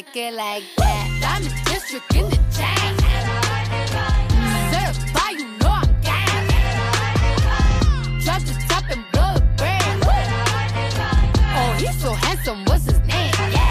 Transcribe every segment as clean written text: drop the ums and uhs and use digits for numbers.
like it like that. I'm the district in the chain. Certified, you know I'm gang. Drop the top and blow the brand. Oh, he's so handsome, what's his name? Yeah.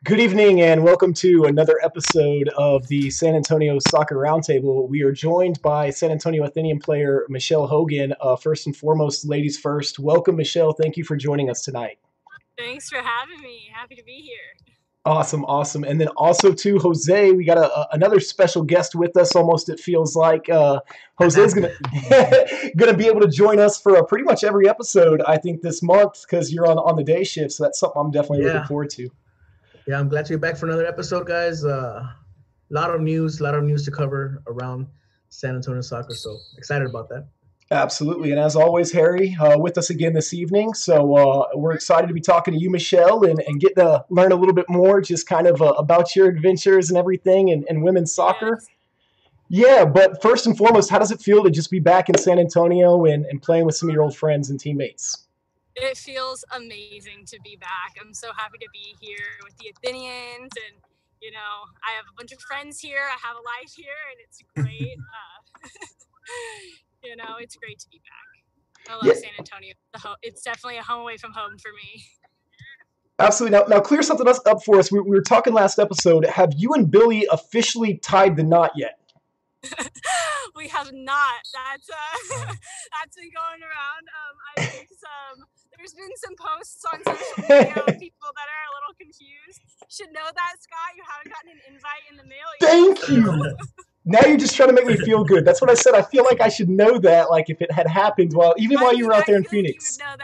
Good evening and welcome to another episode of the San Antonio Soccer Roundtable. We are joined by San Antonio Athenian player Michelle Hogan. First and foremost, ladies first. Welcome, Michelle. Thank you for joining us tonight. Thanks for having me. Happy to be here. Awesome. And then also to Jose, we got another special guest with us. Almost it feels like Jose's gonna be able to join us for pretty much every episode, I think, this month because you're on the day shift. So that's something I'm definitely looking forward to. Yeah, I'm glad to be back for another episode, guys. A lot of news to cover around San Antonio soccer, so excited about that. Absolutely, and as always, Harry, with us again this evening. So we're excited to be talking to you, Michelle, and get to learn a little bit more just kind of about your adventures and everything and women's soccer. Yes. Yeah, but first and foremost, how does it feel to just be back in San Antonio and playing with some of your old friends and teammates? It feels amazing to be back. I'm so happy to be here with the Athenians, and I have a bunch of friends here. I have a life here, and it's great. It's great to be back. I love San Antonio. It's definitely a home away from home for me. Absolutely. Now clear something else up for us. We were talking last episode. Have you and Billy officially tied the knot yet? We have not. That's been going around. I think there's been some posts on social media of people that are a little confused. Should know that, Scott. You haven't gotten an invite in the mail yet. Thank you. Now you're just trying to make me feel good. That's what I said. I feel like I should know that, like if it had happened while you were out there in Phoenix. You would know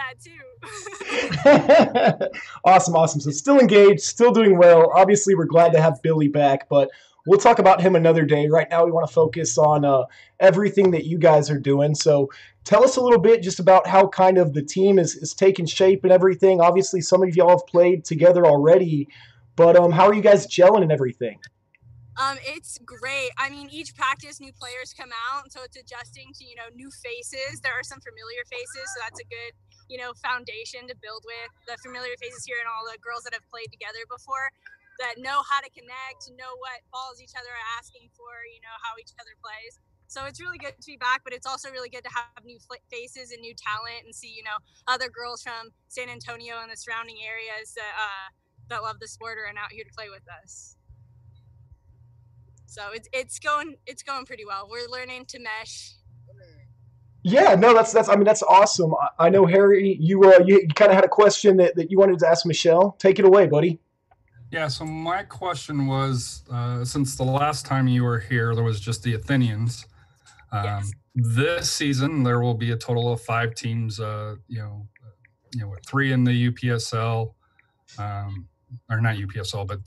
that too. Awesome. So still engaged, still doing well. Obviously, we're glad to have Billy back, but we'll talk about him another day. Right now, we want to focus on everything that you guys are doing. So tell us a little bit just about how kind of the team is taking shape and everything. Obviously, some of y'all have played together already, but how are you guys gelling and everything? It's great. I mean, each practice, new players come out, so it's adjusting to, new faces. There are some familiar faces, so that's a good, foundation to build with. The familiar faces here and all the girls that have played together before that know how to connect, know what balls each other are asking for, how each other plays. So it's really good to be back, but it's also really good to have new faces and new talent and see, other girls from San Antonio and the surrounding areas that love the sport are out here to play with us. So it's going pretty well. We're learning to mesh. Yeah, no, that's awesome. I know, Harry, you kind of had a question that you wanted to ask Michelle. Take it away, buddy. Yeah, so my question was, since the last time you were here, there was just the Athenians. Yes. This season, there will be a total of 5 teams, 3 in the UPSL, or not UPSL, but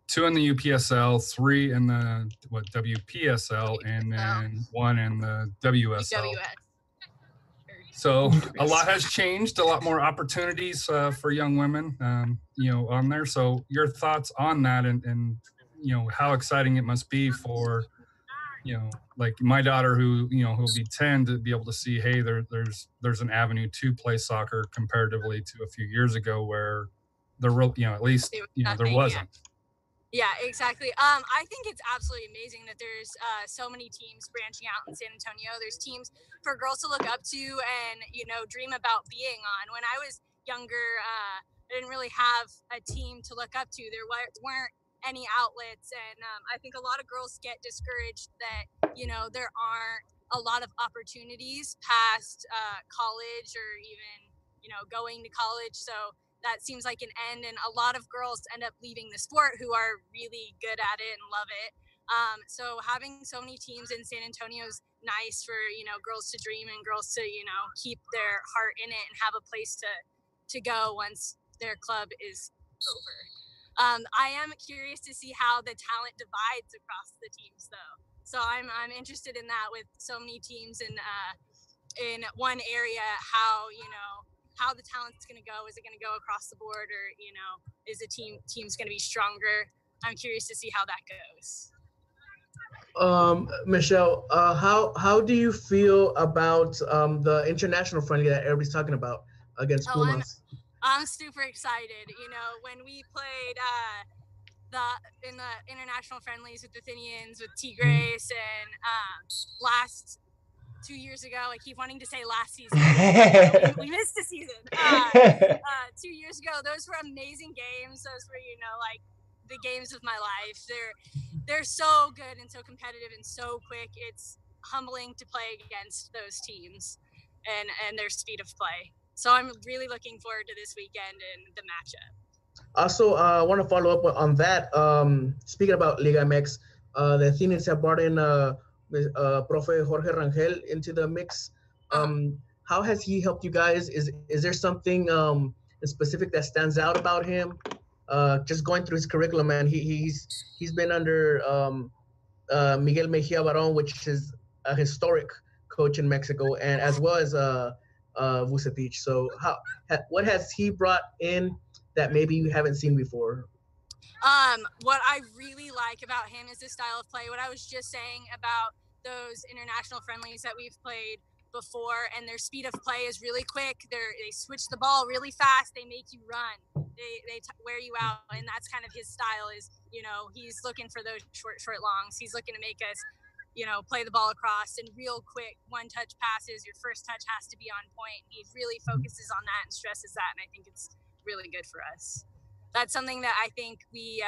2 in the UPSL, 3 in the WPSL, and then 1 in the WSL. So a lot has changed, a lot more opportunities for young women, on there. So your thoughts on that and how exciting it must be for, like my daughter who'll be 10 to be able to see, hey, there's an avenue to play soccer comparatively to a few years ago where there at least there wasn't. Yeah, exactly. I think it's absolutely amazing that there's so many teams branching out in San Antonio. There's teams for girls to look up to and dream about being on. When I was younger, I didn't really have a team to look up to. There weren't any outlets, and I think a lot of girls get discouraged that there aren't a lot of opportunities past college or even going to college. So that seems like an end, and a lot of girls end up leaving the sport who are really good at it and love it. So having so many teams in San Antonio is nice for girls to dream and girls to keep their heart in it and have a place to go once their club is over. I am curious to see how the talent divides across the teams, though. So I'm interested in that with so many teams in one area. How the talent's going to go? Is it going to go across the board, or is the team's going to be stronger? I'm curious to see how that goes. Michelle, how do you feel about the international friendly that everybody's talking about against Pumas? I'm super excited. When we played in the international friendlies with the Athenians, with Tigres, and last 2 years ago, I keep wanting to say last season. We missed a season. 2 years ago, those were amazing games. Those were, like the games of my life. They're so good and so competitive and so quick. It's humbling to play against those teams and their speed of play. So I'm really looking forward to this weekend and the matchup. Also, I want to follow up on that. Speaking about Liga MX, the Athenians have brought in Profe Jorge Rangel into the mix. How has he helped you guys? Is there something specific that stands out about him? Just going through his curriculum, and he's been under Miguel Mejia Baron, which is a historic coach in Mexico, and as well as Vucetich. So what has he brought in that maybe you haven't seen before? What I really like about him is his style of play. What I was just saying about those international friendlies that we've played before, and their speed of play is really quick. They switch the ball really fast. They make you run. They wear you out, and that's kind of his style. Is he's looking for those short longs. He's looking to make us play the ball across and real quick one-touch passes. Your first touch has to be on point. He really focuses on that and stresses that, and I think it's really good for us. That's something that I think we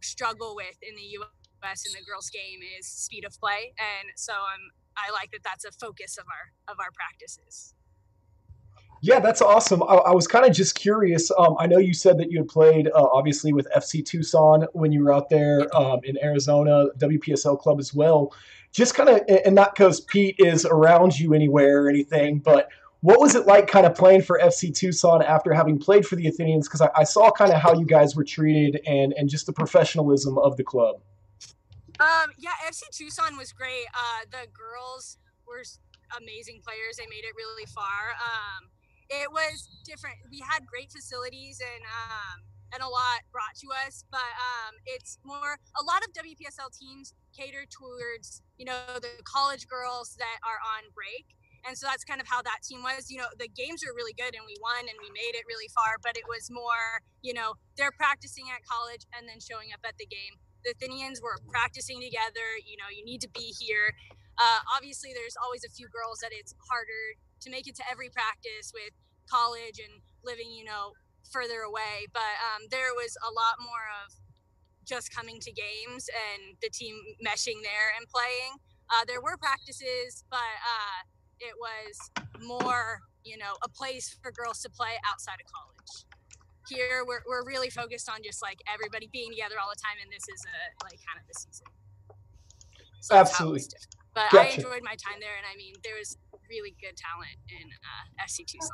struggle with in the U.S. in the girls' game is speed of play, and so I like that that's a focus of our practices. Yeah, that's awesome. I was kind of just curious. I know you said that you had played, obviously, with FC Tucson when you were out there in Arizona, WPSL club as well. Just kind of, and not because Pete is around you anywhere or anything, but what was it like kind of playing for FC Tucson after having played for the Athenians? Because I saw kind of how you guys were treated and just the professionalism of the club. Yeah, FC Tucson was great. The girls were amazing players. They made it really far. It was different. We had great facilities and a lot brought to us, but it's more, a lot of WPSL teams cater towards, the college girls that are on break. And so that's kind of how that team was. The games were really good and we won and we made it really far, but it was more, they're practicing at college and then showing up at the game. The Athenians were practicing together. You need to be here. Obviously, there's always a few girls that it's harder to make it to every practice with college and living, further away. But there was a lot more of just coming to games and the team meshing there and playing. There were practices, but it was more, a place for girls to play outside of college. Here, we're really focused on just like everybody being together all the time, and this is kind of the season. So absolutely. But gotcha. I enjoyed my time there, and there was really good talent in FC Tucson.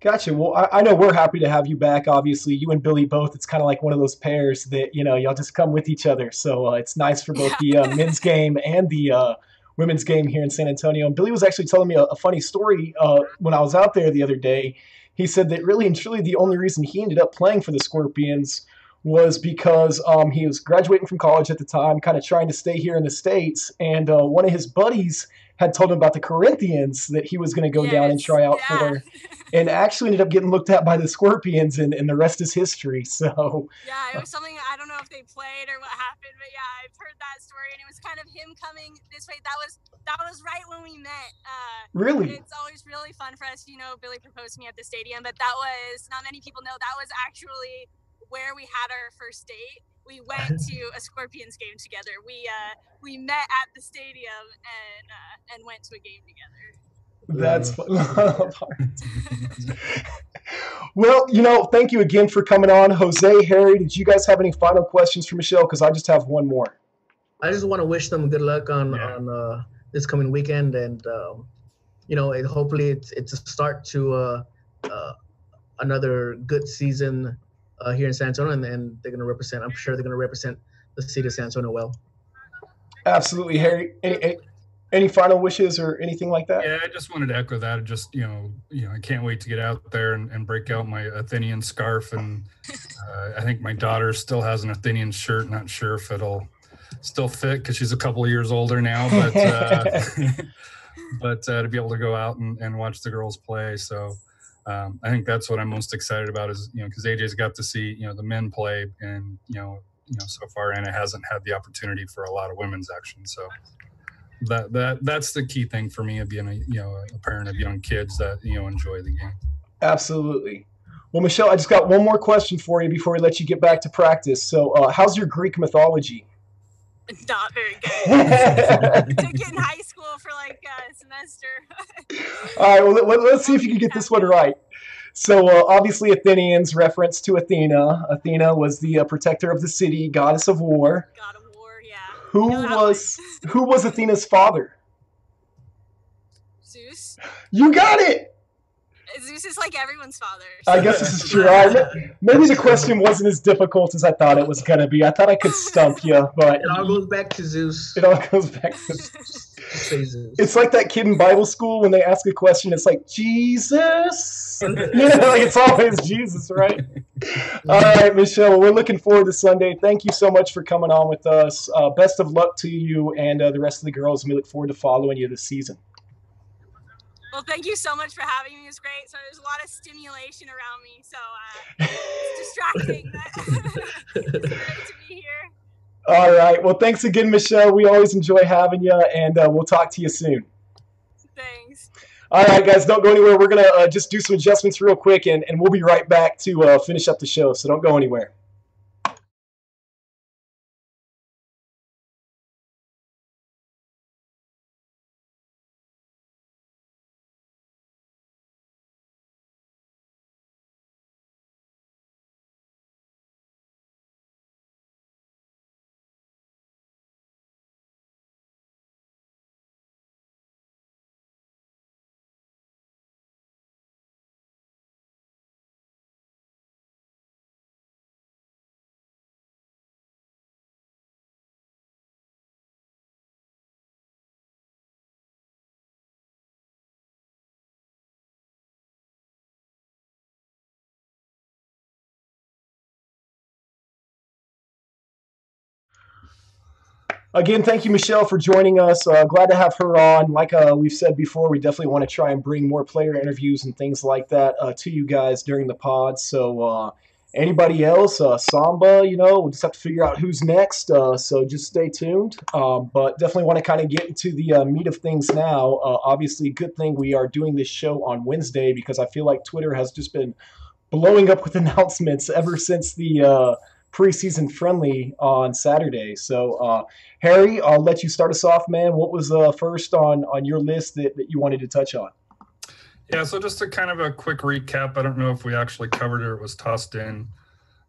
Gotcha. Well, I know we're happy to have you back. Obviously, you and Billy both. It's kind of like one of those pairs that y'all just come with each other. So it's nice for both the men's game and the women's game here in San Antonio. And Billy was actually telling me a funny story when I was out there the other day. He said that really and truly the only reason he ended up playing for the Scorpions was because he was graduating from college at the time, kind of trying to stay here in the States, and one of his buddies had told him about the Corinthians that he was going to go down and try out for, and actually ended up getting looked at by the Scorpions, and the rest is history. So yeah, it was something, I don't know if they played or what happened, but yeah, I've heard that story, and it was kind of him coming this way. That was right when we met. Really? It's always really fun for us. Billy proposed to me at the stadium, but that was, not many people know, that was actually where we had our first date. We went to a Scorpions game together. We met at the stadium and went to a game together. That's well, thank you again for coming on. Jose, Harry, did you guys have any final questions for Michelle? Because I just have one more. I just want to wish them good luck on this coming weekend, and hopefully it's a start to another good season here in San Antonio, and they're going to represent. I'm sure they're going to represent the city of San Antonio well. Absolutely, Harry. Any final wishes or anything like that? Yeah, I just wanted to echo that. Just I can't wait to get out there and break out my Athenian scarf, and I think my daughter still has an Athenian shirt. Not sure if it'll still fit because she's a couple of years older now, but to be able to go out and watch the girls play. So I think that's what I'm most excited about is, because AJ's got to see, the men play and, so far, and it hasn't had the opportunity for a lot of women's action. So that's the key thing for me of being a parent of young kids that, enjoy the game. Absolutely. Well, Michelle, I just got one more question for you before we let you get back to practice. So how's your Greek mythology? Not very good. Took it in high school for like a semester. All right, well, let's see if you can get this one right. So obviously Athenians, reference to Athena. Athena was the protector of the city, goddess of war. God of war, yeah. Who was Athena's father? Zeus. You got it! Zeus is like everyone's father. So. I guess this is true. Maybe the question wasn't as difficult as I thought it was going to be. I thought I could stump you, but... It all goes back to Zeus. It all goes back to Zeus. It's like that kid in Bible school when they ask a question, it's like, Jesus? It's always Jesus, right? All right, Michelle, we're looking forward to Sunday. Thank you so much for coming on with us. Best of luck to you and the rest of the girls, and we look forward to following you this season. Well, thank you so much for having me. It was great. So there's a lot of stimulation around me, so it's distracting. It's great to be here. All right. Well, thanks again, Michelle. We always enjoy having you, and we'll talk to you soon. Thanks. All right, guys, don't go anywhere. We're going to just do some adjustments real quick, and we'll be right back to finish up the show, so don't go anywhere. Again, thank you, Michelle, for joining us. Glad to have her on. Like we've said before, we definitely want to try and bring more player interviews and things like that to you guys during the pod. So anybody else, Samba, we'll just have to figure out who's next. So just stay tuned. But definitely want to kind of get into the meat of things now. Obviously, good thing we are doing this show on Wednesday because I feel like Twitter has just been blowing up with announcements ever since the preseason friendly on Saturday. So, Harry, I'll let you start us off, man. What was first on your list that you wanted to touch on? Yeah, so just a kind of a quick recap. I don't know if we actually covered it or it was tossed in.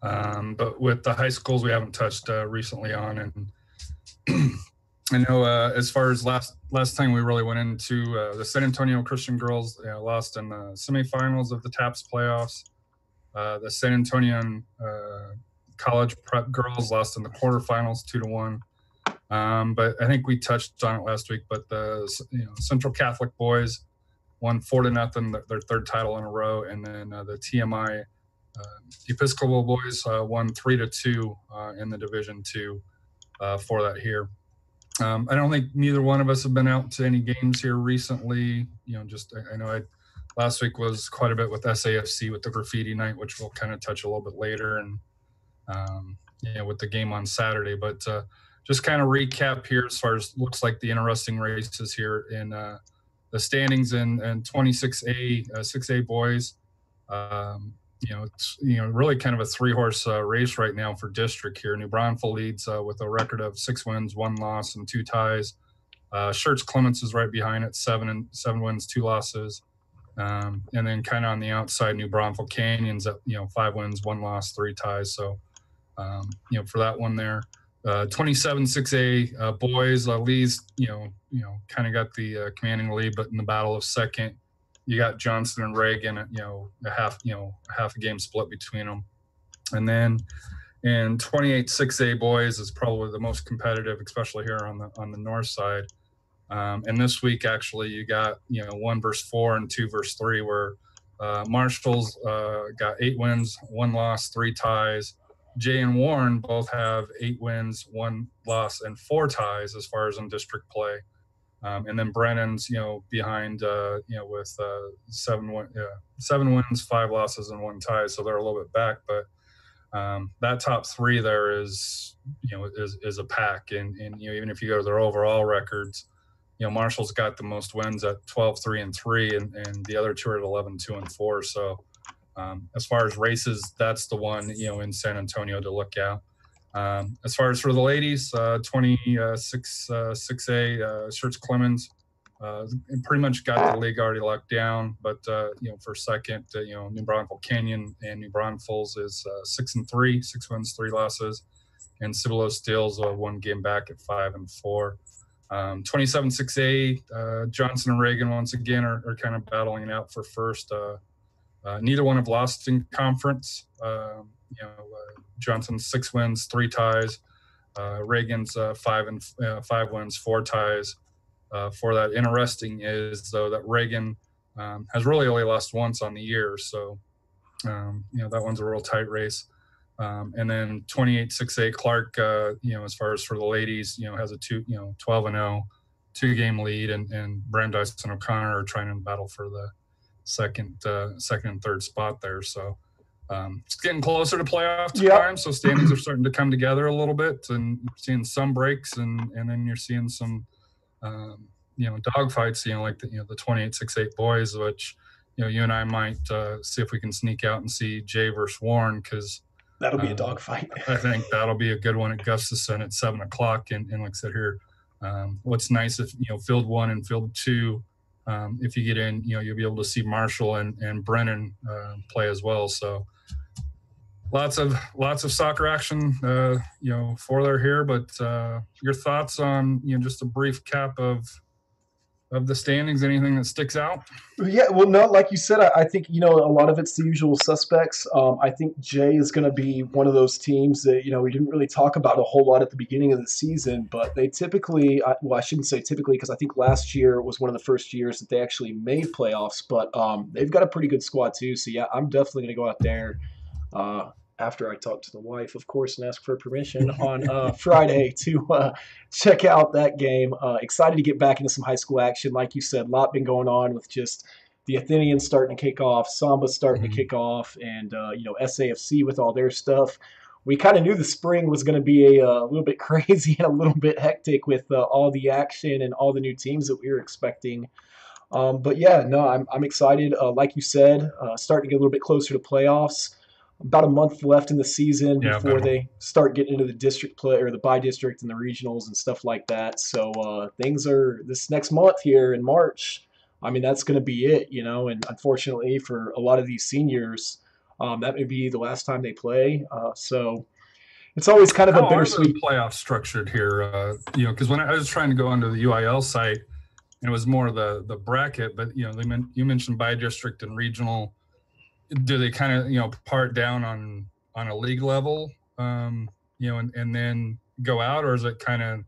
But with the high schools we haven't touched recently on. And I know as far as last time we really went into the San Antonio Christian girls lost in the semifinals of the TAPS playoffs. The San Antonio college prep girls lost in the quarterfinals 2-1. But I think we touched on it last week, but the Central Catholic boys won 4-0, their third title in a row. And then the TMI Episcopal boys won 3-2 in the Division II for that here. I don't think neither one of us have been out to any games here recently. I know last week was quite a bit with SAFC with the graffiti night, which we'll kind of touch a little bit later, and with the game on Saturday. But just kind of recap here as far as looks like the interesting races here in the standings in 26A, 6A boys. It's really kind of a 3-horse race right now for district here. New Braunfels leads with a record of 6 wins, 1 loss, and 2 ties. Schertz Clements is right behind it, 7 wins, 2 losses. And then kind of on the outside, New Braunfels Canyons at 5 wins, 1 loss, 3 ties. So for that one there. 27 6A boys, Lee's kind of got the commanding lead, but in the battle of second, you got Johnson and Reagan at a half a game split between them. And then in 28 6A boys is probably the most competitive, especially here on the north side. And this week actually you got 1 versus 4 and 2 versus 3, where Marshall's got 8 wins, 1 loss, 3 ties. Jay and Warren both have 8 wins, 1 loss, and 4 ties as far as in district play. And then Brennan's, behind, with 7 wins, 5 losses, and 1 tie. So they're a little bit back, but that top 3 there is a pack. And even if you go to their overall records, Marshall's got the most wins at 12-3-3, and the other 2 are at 11-2-4. So as far as races, that's the one, in San Antonio to look at. As far as for the ladies, 26 6A, Schertz Clemens pretty much got the league already locked down. But, for second, New Braunfels Canyon and New Braunfels is 6-3, 6 wins, 3 losses. And Cibolo Steels 1 game back at 5-4. 27 6A, Johnson and Reagan once again are kind of battling it out for first. Neither one have lost in conference. Johnson's 6 wins, 3 ties. Reagan's 5 wins, 4 ties. For that, interesting is though that Reagan has really only lost once on the year, so that one's a real tight race. And then 28 6A Clark, as far as for the ladies, has a 12-0, 2-game lead, and Brandeis and O'Connor are trying to battle for the second and third spot there. So it's getting closer to playoff time. So standings are starting to come together a little bit, and you're seeing some breaks, and then you're seeing some dogfights. Like the 28 6-8 boys, which you and I might see if we can sneak out and see Jay versus Warren, because that'll be a dogfight. I think that'll be a good one at Gustafson at 7:00. And like I said here, what's nice if field 1 and field 2. If you get in, you'll be able to see Marshall and Brennan play as well. So lots of soccer action, for there here. But your thoughts on just a brief cap of the standings? Anything that sticks out? Yeah, well, no, like you said, I think a lot of it's the usual suspects. I think Jay is going to be one of those teams that we didn't really talk about a whole lot at the beginning of the season, but they typically, I shouldn't say typically, because I think last year was one of the first years that they actually made playoffs. But they've got a pretty good squad too. So yeah, I'm definitely going to go out there after I talk to the wife, of course, and ask for permission on Friday to check out that game. Excited to get back into some high school action. Like you said, a lot been going on with just the Athenians starting to kick off, Samba starting to kick off, and SAFC with all their stuff. We kind of knew the spring was going to be a little bit crazy and a little bit hectic with all the action and all the new teams that we were expecting. But yeah, no, I'm excited. Like you said, starting to get a little bit closer to playoffs. About a month left in the season before they start getting into the district play or the by-district and the regionals and stuff like that. So things are this next month here in March. I mean, that's going to be it, and unfortunately for a lot of these seniors, that may be the last time they play. So it's always kind of a bittersweet. Playoff structured here, because when I was trying to go onto the UIL site, and it was more the bracket, but you mentioned by-district and regional. Do they kind of part down on a league level, and then go out, or is it kind of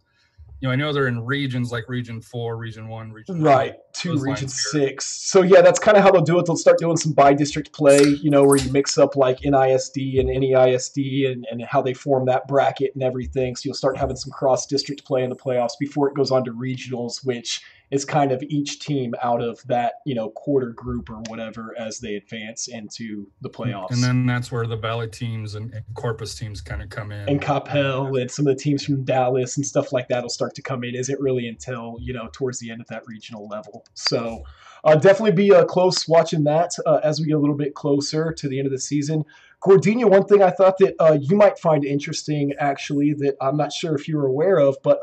I know they're in regions like Region 4, Region 1, Region Right, 2, Region 6. So yeah, that's kind of how they'll do it. They'll start doing some bi-district play, where you mix up like NISD and NEISD and how they form that bracket and everything. So you'll start having some cross-district play in the playoffs before it goes on to regionals, which is kind of each team out of that, quarter group or whatever as they advance into the playoffs. And then that's where the Valley teams and Corpus teams kind of come in. And Coppell and some of the teams from Dallas and stuff like that will start to come in. Isn't really until, towards the end of that regional level. So definitely be close watching that as we get a little bit closer to the end of the season. Gordina, one thing I thought that you might find interesting, actually, that I'm not sure if you were aware of, but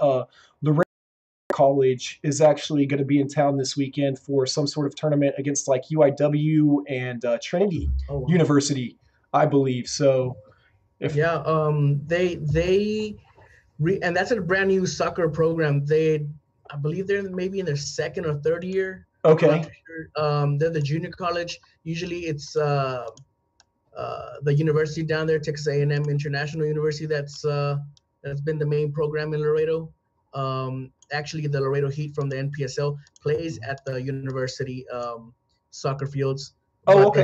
Loretto College is actually going to be in town this weekend for some sort of tournament against like UIW and Trinity University, I believe. So, and that's a brand new soccer program. I believe they're maybe in their second or third year. Okay. They're the junior college. Usually it's the university down there, Texas A&M International University. That's been the main program in Laredo. Actually, the Laredo Heat from the NPSL plays at the university soccer fields. Okay.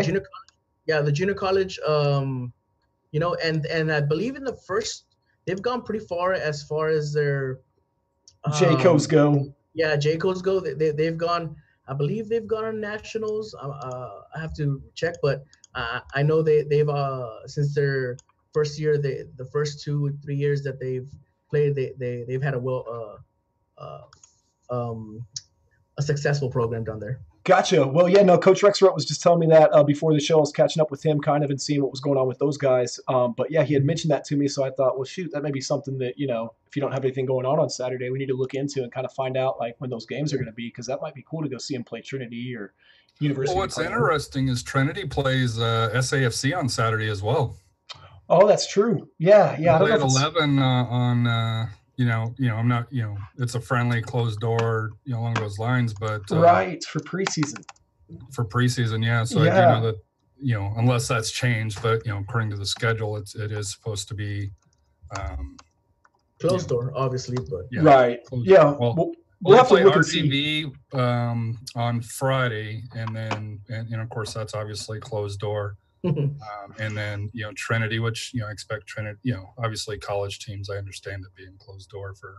The junior college, and I believe in the first, they've gone pretty far as their JCOs go. Yeah, JCOs go. They've gone. I believe they've gone on nationals. I have to check, but I know they've since their first year, the first 2 or 3 years that they've played, they've had a successful program down there. Gotcha. Well, yeah, no, Coach Rexroth was just telling me that before the show. I was catching up with him kind of and seeing what was going on with those guys. But yeah, he had mentioned that to me. So I thought, well, shoot, that may be something that, if you don't have anything going on Saturday, we need to look into and kind of find out like when those games are going to be, because that might be cool to go see him play Trinity or University. Well, what's interesting is Trinity plays SAFC on Saturday as well. Oh, that's true. Yeah. I don't know. 11 on, I'm not, it's a friendly closed door, along those lines, but right for preseason. Yeah. So I do know that, unless that's changed, but according to the schedule, it is supposed to be closed door, obviously, but right. Yeah. Well, we'll have to look RTV on Friday, and then and of course that's obviously closed door. And then Trinity, which I expect Trinity, obviously college teams, I understand it being closed door for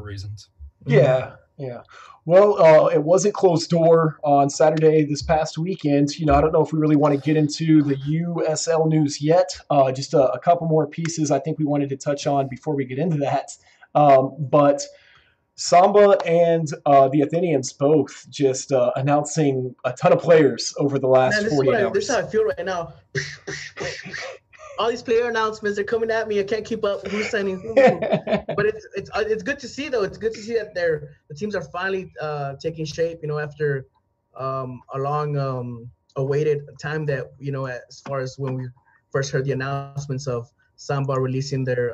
reasons. Yeah. Well, it wasn't closed door on Saturday this past weekend. I don't know if we really want to get into the USL news yet. Just a couple more pieces I think we wanted to touch on before we get into that. But Samba and the Athenians both just announcing a ton of players over the last 48 hours. This is how I feel right now. All these player announcements are coming at me. I can't keep up. Who's signing who? But it's good to see, though. It's good to see that the teams are finally taking shape. After a long awaited time that as far as when we first heard the announcements of Samba releasing their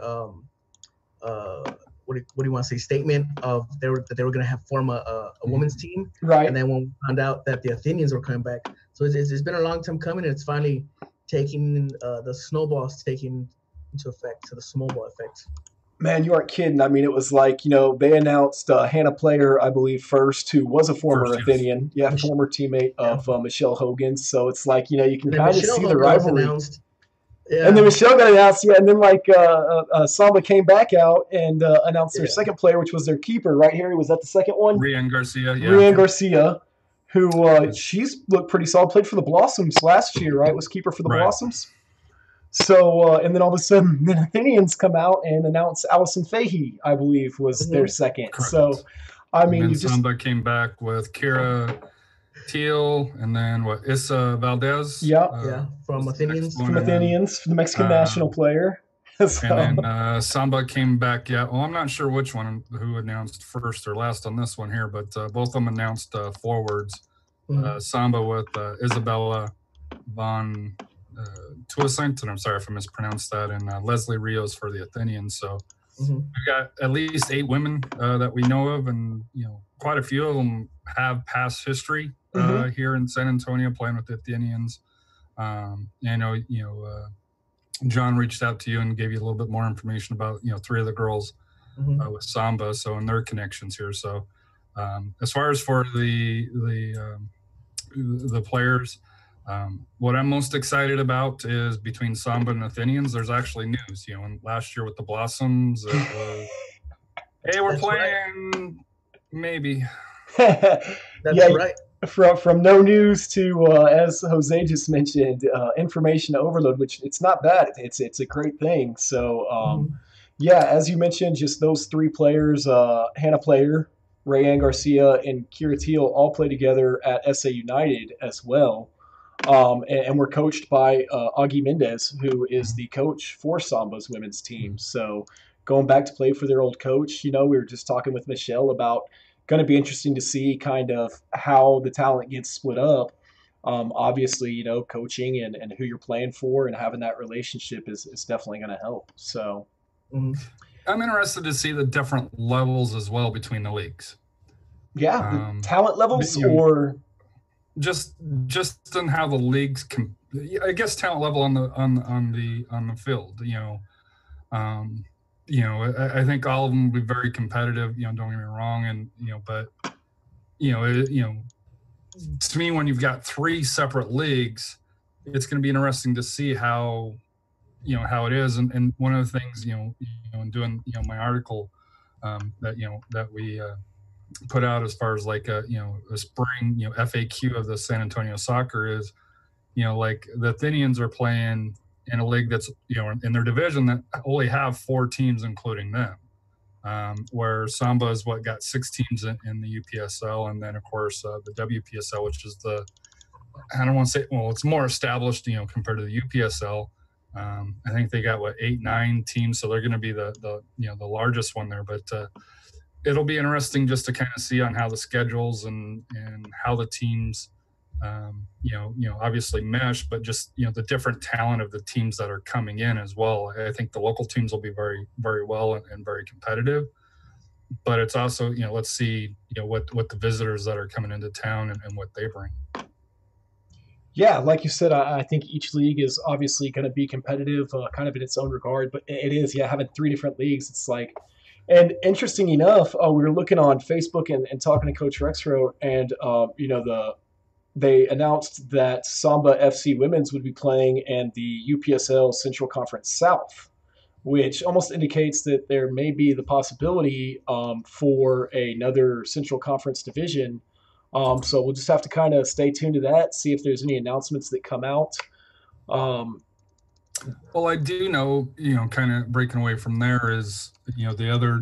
what do you want to say, statement of that they were going to form a women's team, right? And then when we found out that the Athenians were coming back, so it's been a long time coming, and it's finally taking the snowballs taking into effect, to the snowball effect. Man, you aren't kidding. I mean, it was like, they announced Hannah Player, I believe, first, who was a former Athenian, former teammate of Michelle Hogan. So it's like, you can kind of see the rivalry. Yeah. And then Michelle got announced, and then Samba came back out and announced their second player, which was their keeper, right, Harry? Was that the second one? Rian Garcia, Rian Garcia, who she's looked pretty solid, played for the Blossoms last year, right? Was keeper for the Blossoms. So, and then all of a sudden, the Athenians come out and announce Allison Fahey, I believe, was their second. Correct. So, I mean, and then Samba came back with Kira Teal, and then Issa Valdez. From Athenians. From Athenians, the Mexican national player. So. And then Samba came back. Yeah, well, I'm not sure which one who announced first or last on this one here, but both of them announced forwards. Samba with Isabella Von Tuasant, and I'm sorry if I mispronounced that, and Leslie Rios for the Athenians. So we've got at least 8 women that we know of, and quite a few of them have past history here in San Antonio playing with the Athenians. I know John reached out to you and gave you a little bit more information about 3 of the girls with Samba, so and their connections here. So as far as for the players, what I'm most excited about is between Samba and Athenians, there's actually news. You know, and last year with the Blossoms, it was, hey, we're playing, maybe. That's right. From no news to, as Jose just mentioned, information overload, which it's not bad. It's a great thing. So, yeah, as you mentioned, just those three players, Hannah Player, Rayanne Garcia, and Kira Teal all play together at SA United as well. And we're coached by Augie Mendez, who is the coach for Samba's women's team. So going back to play for their old coach, you know, we were just talking with Michelle about going to be interesting to see kind of how the talent gets split up. Obviously, you know, coaching and who you're playing for and having that relationship is definitely going to help. So I'm interested to see the different levels as well between the leagues. Yeah, talent levels or just in how the leagues can, I guess, talent level on the field. I think all of them will be very competitive. You know, don't get me wrong, and but to me, when you've got three separate leagues, it's going to be interesting to see how it is. And one of the things in doing my article that we put out as far as like a spring FAQ of the San Antonio Soccer is like the Athenians are playing in a league that's in their division that only have 4 teams including them, where Samba is got 6 teams in the UPSL, and then of course the WPSL, which is I don't want to say, well, it's more established compared to the UPSL. I think they got 8-9 teams, so they're going to be the largest one there, but it'll be interesting just to kind of see on how the schedules and how the teams obviously mesh, but just the different talent of the teams that are coming in as well. I think the local teams will be very, very well and very competitive, but it's also let's see what the visitors that are coming into town and what they bring. Yeah, like you said, I think each league is obviously going to be competitive, kind of in its own regard, but it is, having 3 different leagues. It's like, and interesting enough, we were looking on Facebook and talking to Coach Rexroad, and they announced that Samba FC Women's would be playing in the UPSL Central Conference South, which almost indicates that there may be the possibility for another Central Conference division. So we'll just have to kind of stay tuned to that, see if there's any announcements that come out. Well, I do know, kind of breaking away from there is, the other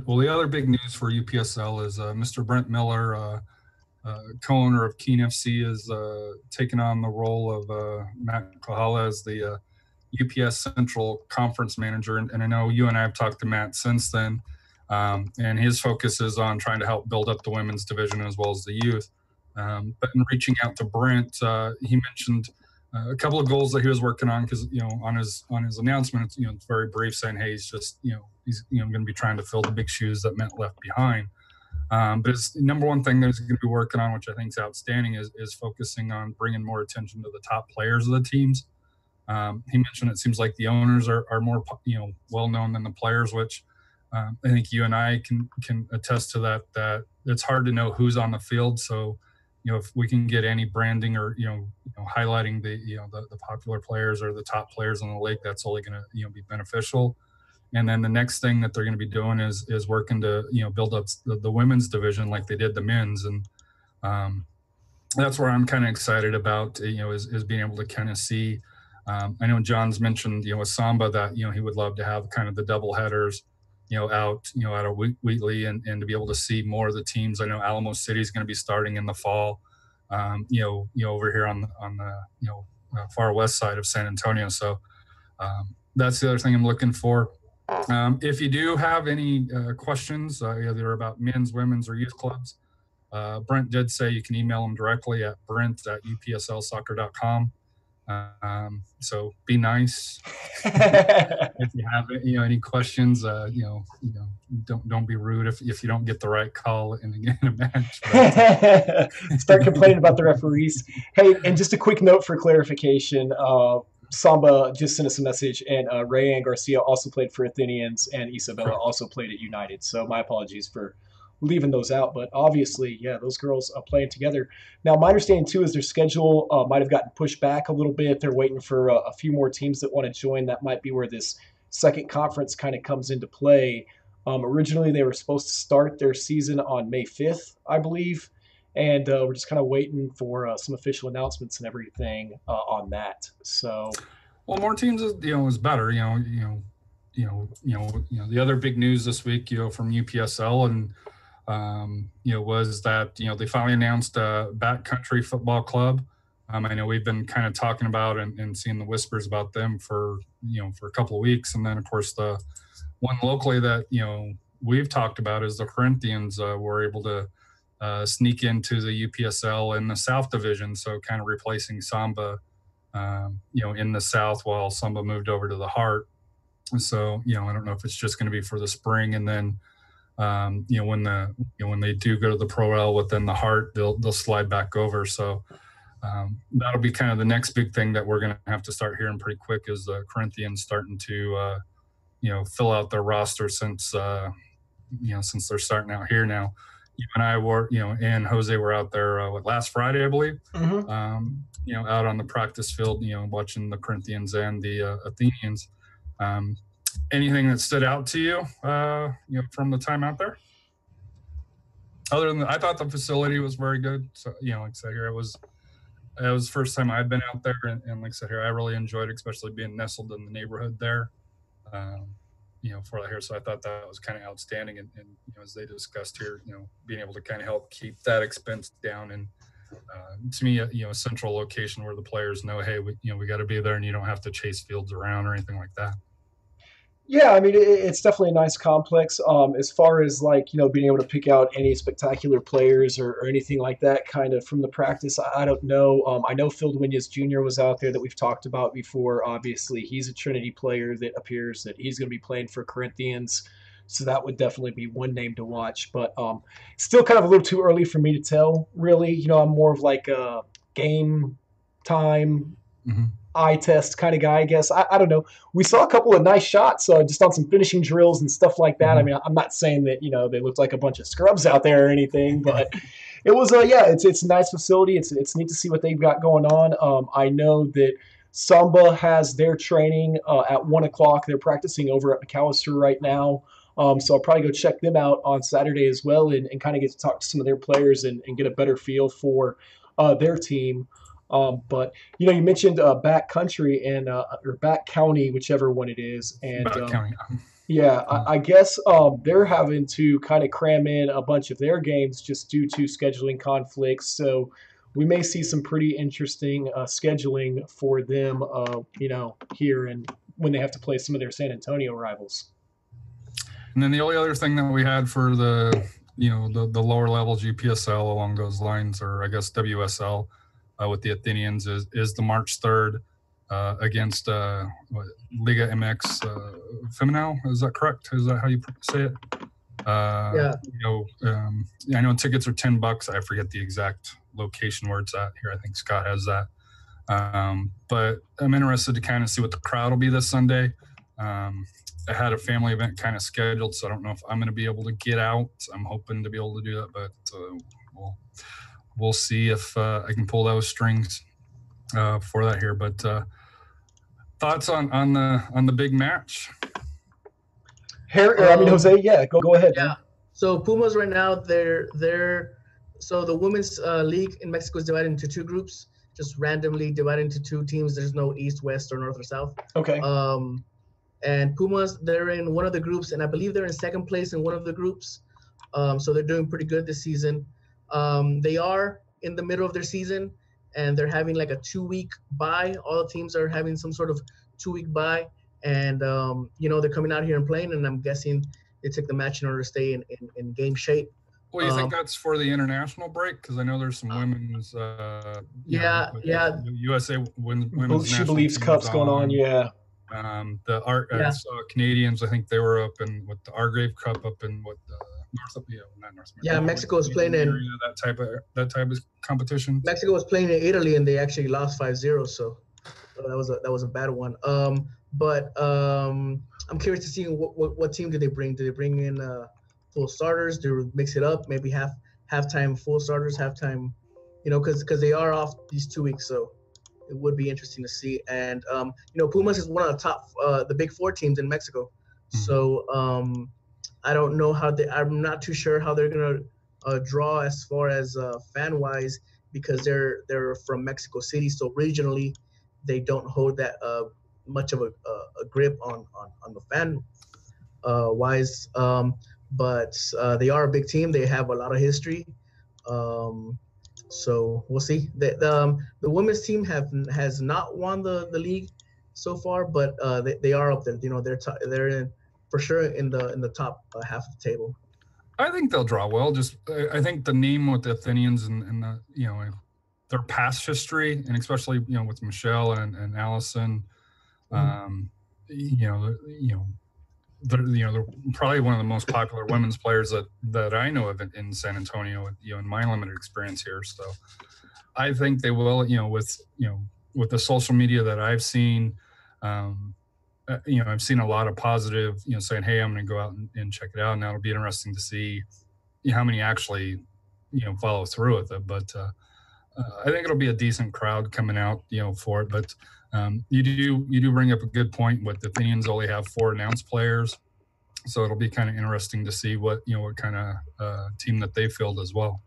big news for UPSL is Mr. Brent Miller, co-owner of Keene FC, is taking on the role of Matt Kohala as the UPS Central Conference Manager. And I know you and I have talked to Matt since then, and his focus is on trying to help build up the women's division as well as the youth. But in reaching out to Brent, he mentioned a couple of goals that he was working on, because on his announcement, it's very brief, saying, hey, he's just he's going to be trying to fill the big shoes that Matt left behind. But his number one thing that he's going to be working on, which I think is outstanding, is focusing on bringing more attention to the top players of the teams. He mentioned it seems like the owners are more well known than the players, which I think you and I can attest to that it's hard to know who's on the field. So if we can get any branding or highlighting the popular players or the top players in the league, that's only going to be beneficial. And then the next thing that they're going to be doing is working to build up the women's division like they did the men's, and that's where I'm kind of excited about is being able to kind of see. I know John's mentioned with Samba that he would love to have kind of the double headers out of Wheatley and to be able to see more of the teams. I know Alamo City is going to be starting in the fall, over here on the far west side of San Antonio. So that's the other thing I'm looking for. If you do have any questions, either about men's, women's, or youth clubs, Brent did say you can email him directly at brent@upslsoccer.com. So be nice. If you have any questions, don't be rude if you don't get the right call in a match. Start complaining about the referees. Hey, and just a quick note for clarification. Samba just sent us a message, and Rayanne Garcia also played for Athenians, and Isabella also played at United. So my apologies for leaving those out. But obviously, yeah, those girls are playing together. Now, my understanding, too, is their schedule might have gotten pushed back a little bit. They're waiting for a few more teams that want to join. That might be where this second conference kind of comes into play. Originally, they were supposed to start their season on May 5th, I believe. And we're just kind of waiting for some official announcements and everything on that. So, well, more teams is better. The other big news this week, from UPSL and was that they finally announced Backcountry Football Club. I know we've been kind of talking about and seeing the whispers about them for a couple of weeks, and then of course the one locally that we've talked about is the Corinthians were able to sneak into the UPSL in the South Division, so kind of replacing Samba, in the South while Samba moved over to the Heart. And so, I don't know if it's just going to be for the spring, and then, when they do go to the Pro L within the Heart, they'll slide back over. So that'll be kind of the next big thing that we're going to have to start hearing pretty quick is the Corinthians starting to, fill out their roster since they're starting out here now. You and I were, and Jose were out there last Friday, I believe, out on the practice field, watching the Corinthians and the Athenians. Anything that stood out to you, from the time out there? Other than I thought the facility was very good. So, like I said here, it was the first time I'd been out there, and like I said here, I really enjoyed it, especially being nestled in the neighborhood there. For that here. So I thought that was kind of outstanding. And as they discussed here, being able to kind of help keep that expense down. And to me, a central location where the players know, hey, we got to be there, and you don't have to chase fields around or anything like that. Yeah, I mean, it's definitely a nice complex. As far as being able to pick out any spectacular players or anything like that kind of from the practice, I don't know. I know Phil Duenas Jr. was out there that we've talked about before. Obviously, he's a Trinity player that appears that he's going to be playing for Corinthians. So that would definitely be one name to watch. But still kind of a little too early for me to tell, really. I'm more of like a game time eye test kind of guy, I guess. I don't know. We saw a couple of nice shots just on some finishing drills and stuff like that. I mean, I'm not saying that, they looked like a bunch of scrubs out there or anything, but it was, it's a nice facility. It's neat to see what they've got going on. I know that Samba has their training at 1 o'clock. They're practicing over at McAllister right now. So I'll probably go check them out on Saturday as well and kind of get to talk to some of their players and get a better feel for their team. But you mentioned Back Country and or Back County, whichever one it is, and Back County. Yeah, I guess they're having to kind of cram in a bunch of their games just due to scheduling conflicts. So we may see some pretty interesting scheduling for them, here and when they have to play some of their San Antonio rivals. And then the only other thing that we had for the the lower levels UPSL along those lines, or I guess WSL. With the Athenians is the March 3rd against Liga MX Femenil. Is that correct? Is that how you say it? Yeah. I know tickets are $10. I forget the exact location where it's at here. I think Scott has that. But I'm interested to kind of see what the crowd will be this Sunday. I had a family event kind of scheduled, so I don't know if I'm going to be able to get out. I'm hoping to be able to do that, but we'll see if I can pull those strings for that here. But thoughts on the big match? Jose, yeah, go ahead. Yeah. So Pumas right now, so the women's league in Mexico is divided into two groups, just randomly divided into two teams. There's no east, west, or north or south. Okay. And Pumas, they're in one of the groups, and I believe they're in second place in one of the groups. So they're doing pretty good this season. They are in the middle of their season, and they're having like a 2-week bye. All the teams are having some sort of 2-week bye, and they're coming out here and playing, and I'm guessing they took the match in order to stay in game shape. Well, you think that's for the international break? Because I know there's some women's USA women's She Believes Cup's going on, yeah. Canadians, I think they were up in the Argrave Cup up in North America. Yeah, Mexico was playing in that type of competition. Mexico was playing in Italy, and they actually lost 5-0. So that was a bad one. But I'm curious to see what team do they bring? Do they bring in full starters? Do they mix it up? Maybe halftime full starters, halftime, because they are off these 2 weeks, so it would be interesting to see. And Pumas is one of the top, the Big Four teams in Mexico. So I don't know I'm not too sure how they're gonna draw as far as fan wise, because they're from Mexico City, so regionally they don't hold that much of a grip on the fan wise. But they are a big team. They have a lot of history. So we'll see. The women's team has not won the league so far, but they are up there. They're in, for sure in the top half of the table. I think they'll draw well. I think the name with the Athenians and the, their past history, and especially with Michelle and Allison, they're probably one of the most popular women's players that I know of in San Antonio, in my limited experience here. So I think they will, with the social media that I've seen, I've seen a lot of positive, saying, hey, I'm going to go out and check it out. And that'll be interesting to see how many actually, follow through with it. But I think it'll be a decent crowd coming out, for it. But you do bring up a good point. With the Athenians only have 4 announced players, so it'll be kind of interesting to see what kind of team that they field as well.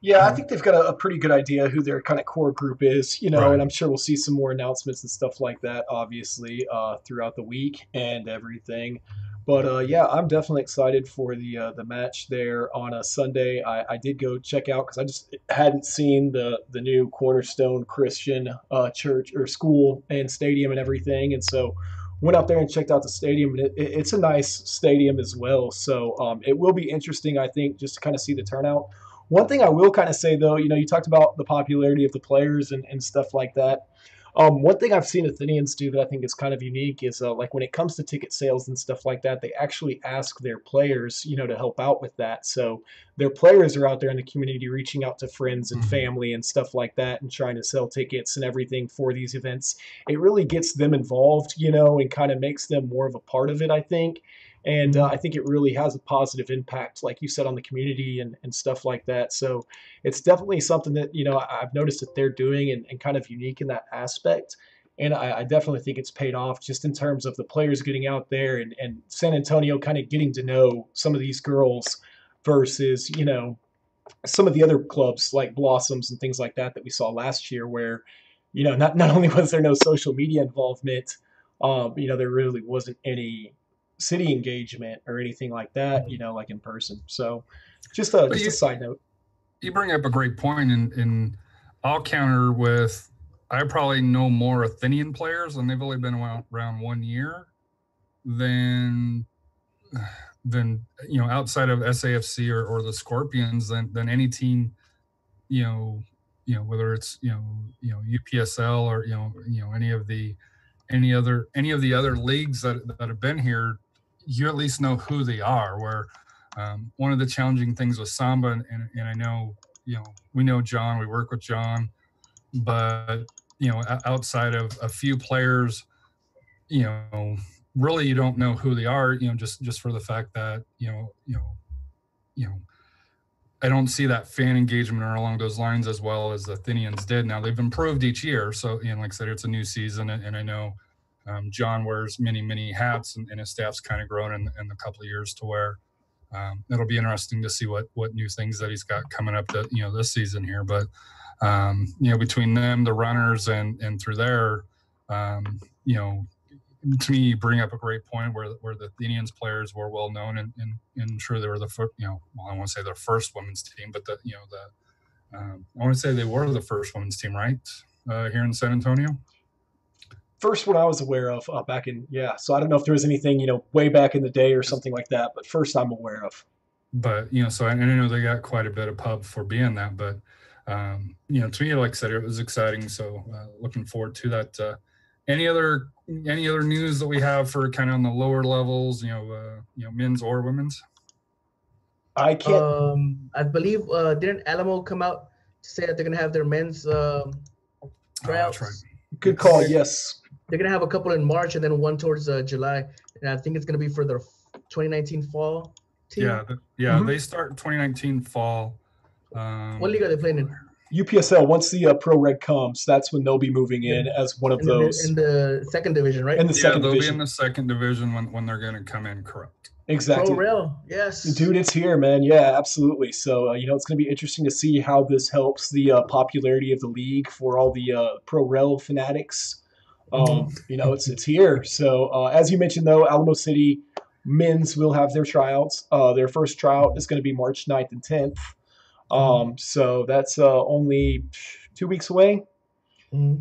Yeah, I think they've got a pretty good idea who their kind of core group is, Right. And I'm sure we'll see some more announcements and stuff like that, obviously, throughout the week and everything. But yeah, I'm definitely excited for the match there on a Sunday. I did go check out because I just hadn't seen the new Cornerstone Christian church or school and stadium and everything, and so went out there and checked out the stadium. And it's a nice stadium as well, so it will be interesting, I think, just to kind of see the turnout. One thing I will kind of say, though, you talked about the popularity of the players and stuff like that. One thing I've seen Athenians do that I think is kind of unique is like when it comes to ticket sales and stuff like that, they actually ask their players, to help out with that. So their players are out there in the community reaching out to friends and family and stuff like that and trying to sell tickets and everything for these events. It really gets them involved, and kind of makes them more of a part of it, I think. And I think it really has a positive impact, like you said, on the community and stuff like that. So it's definitely something that, I've noticed that they're doing and kind of unique in that aspect. And I definitely think it's paid off just in terms of the players getting out there and San Antonio kind of getting to know some of these girls versus, some of the other clubs like Blossoms and things like that we saw last year where, not only was there no social media involvement, there really wasn't any city engagement or anything like that, like in person. So just a side note. You bring up a great point, and I'll counter with, I probably know more Athenian players, and they've only been around 1 year than outside of SAFC or the Scorpions than any team, whether it's UPSL or any of the other leagues that have been here. You at least know who they are. Where one of the challenging things with Samba, and I know, we know John, we work with John, but, outside of a few players, really you don't know who they are, just for the fact that, I don't see that fan engagement or along those lines as well as the Athenians did. Now they've improved each year. So, like I said, it's a new season, and I know, John wears many hats, and his staff's kind of grown in a couple of years to where it'll be interesting to see what new things that he's got coming up that, this season here. But, between them, the runners and through there, to me, you bring up a great point where the Athenians players were well known and sure they were the first, I want to say their first women's team, but I want to say they were the first women's team, right? Here in San Antonio. First one I was aware of back in, so I don't know if there was anything, way back in the day or something like that, but first I'm aware of. But, so I know they got quite a bit of pub for being that, but, to me, like I said, it was exciting. So looking forward to that. Any other news that we have for kind of on the lower levels, men's or women's? I can't. I believe, didn't Alamo come out to say that they're going to have their men's tryouts? That's right. Good call. Yes. They're gonna have a couple in March and then one towards July, and I think it's gonna be for their 2019 fall team. Yeah. They start 2019 fall. What league are they playing in? UPSL. Once the Pro Red comes, that's when they'll be moving in as one of those. In the second division, right? In the second they'll division. be in the second division when they're going to come in, correct. Exactly. Pro Rel, yes. Dude, it's here, man. Yeah, absolutely. So, it's going to be interesting to see how this helps the popularity of the league for all the Pro Rel fanatics. It's here. So, as you mentioned, though, Alamo City men's will have their tryouts. Their first tryout is going to be March 9th and 10th. So that's only 2 weeks away.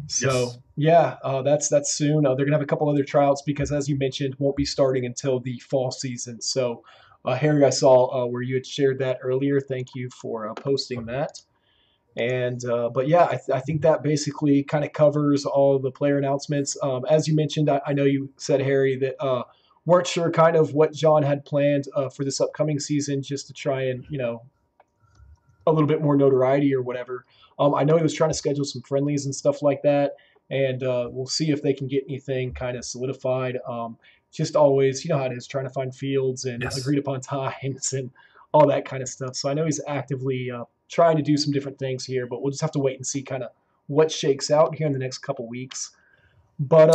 So that's soon. They're gonna have a couple other tryouts because, as you mentioned, won't be starting until the fall season. So, Harry, I saw where you had shared that earlier. Thank you for posting that. And I think that basically kind of covers all the player announcements. As you mentioned, I know you said, Harry, that weren't sure kind of what John had planned for this upcoming season, just to try and a little bit more notoriety or whatever. I know he was trying to schedule some friendlies and stuff like that, and we'll see if they can get anything kind of solidified. Just always, how it is, trying to find fields and agreed upon times and all that kind of stuff. So I know he's actively trying to do some different things here, but we'll just have to wait and see kind of what shakes out here in the next couple weeks. But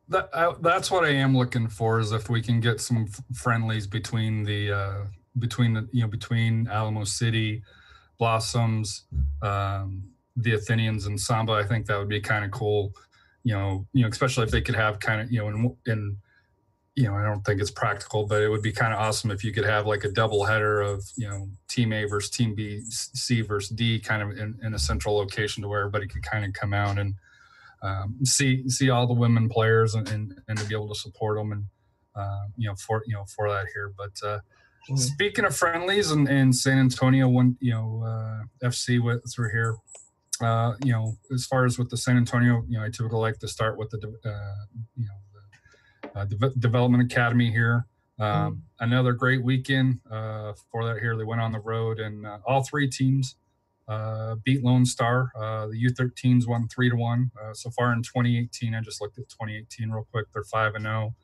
that's what I am looking for, is if we can get some friendlies between between Alamo City, Blossoms, the Athenians, and Samba. I think that would be kind of cool, especially if they could have kind of, I don't think it's practical, but it would be kind of awesome if you could have like a double header of, Team A versus Team B, C versus D, kind of in a central location to where everybody could kind of come out and see all the women players and to be able to support them and, for that here. But speaking of friendlies and San Antonio, FC through here, as far as with the San Antonio, I typically like to start with the Development Academy here. Another great weekend for that here. They went on the road, and all three teams beat Lone Star. The U13s won 3-1 so far in 2018. I just looked at 2018 real quick. They're 5-0.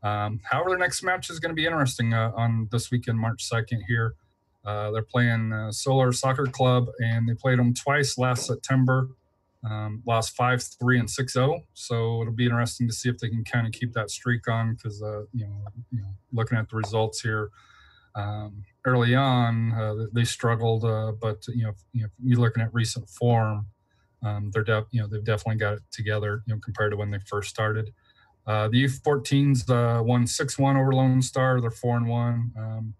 However, their next match is going to be interesting on this weekend, March 2nd here. They're playing Solar Soccer Club, and they played them twice last September. Lost 5-3 and 6-0. So it'll be interesting to see if they can kind of keep that streak on, because looking at the results here early on, they struggled. But if you're looking at recent form, they've definitely got it together, compared to when they first started. The U14s won 6-1 over Lone Star. They're 4-1.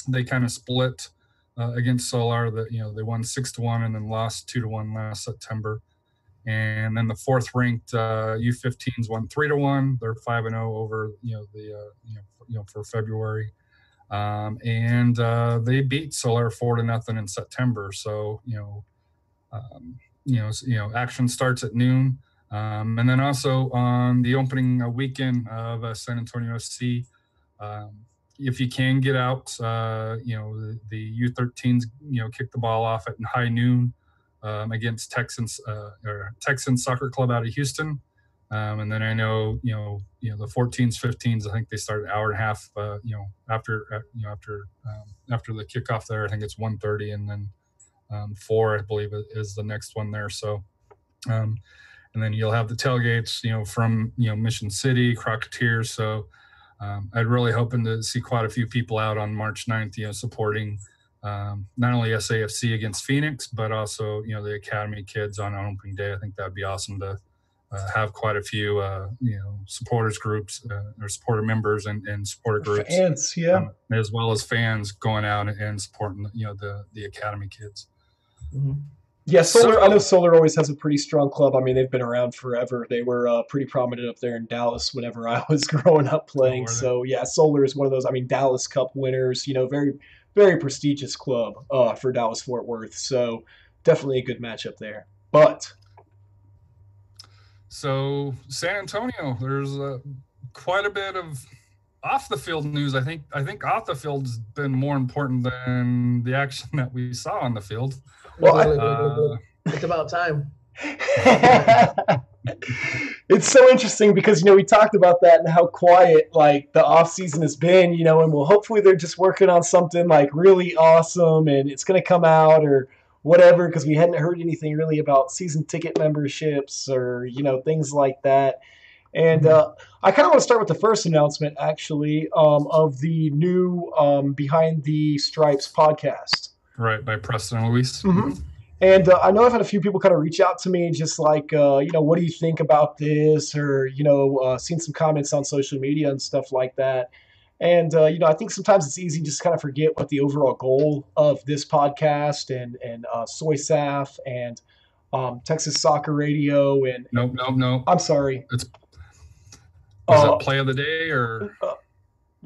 They kind of split against Solar. They won 6-1 and then lost 2-1 last September. And then the fourth ranked U15s won 3-1. They're 5-0 over for February. And they beat Solar 4-0 in September. So action starts at noon. And then also on the opening weekend of San Antonio FC, if you can get out, the U13s, kick the ball off at high noon against Texan Soccer Club out of Houston. And then I know, the 14s, 15s, I think they start an hour and a half, after the kickoff there. I think it's 1:30, and then 4, I believe, is the next one there. So, and then you'll have the tailgates, from, Mission City, Crocketeers. So I'd really hoping to see quite a few people out on March 9th, supporting not only SAFC against Phoenix, but also, the Academy kids on opening day. I think that'd be awesome to have quite a few, supporters groups or supporter members and supporter groups. Fans, as well as fans going out and supporting, the Academy kids. Mm-hmm. Yeah, Solar. I know Solar always has a pretty strong club. I mean, they've been around forever. They were pretty prominent up there in Dallas whenever I was growing up playing. So yeah, Solar is one of those. I mean, Dallas Cup winners. Very, very prestigious club for Dallas Fort Worth. So definitely a good matchup there. But so San Antonio, there's quite a bit of off the field news. I think off the field's been more important than the action that we saw on the field. Well, it's about time. It's so interesting because, we talked about that and how quiet, like, the off season has been, and hopefully they're just working on something, like, really awesome and it's going to come out or whatever, because we hadn't heard anything really about season ticket memberships or, things like that. And I kind of want to start with the first announcement, actually, of the new Behind the Stripes podcast. Right, by Preston and Luis. Mm-hmm. And I know I've had a few people kind of reach out to me just like, what do you think about this? Or, seen some comments on social media and stuff like that. And, I think sometimes it's easy to just kind of forget what the overall goal of this podcast and SoySaf and Texas Soccer Radio and... No. I'm sorry. Is it Play of the Day or...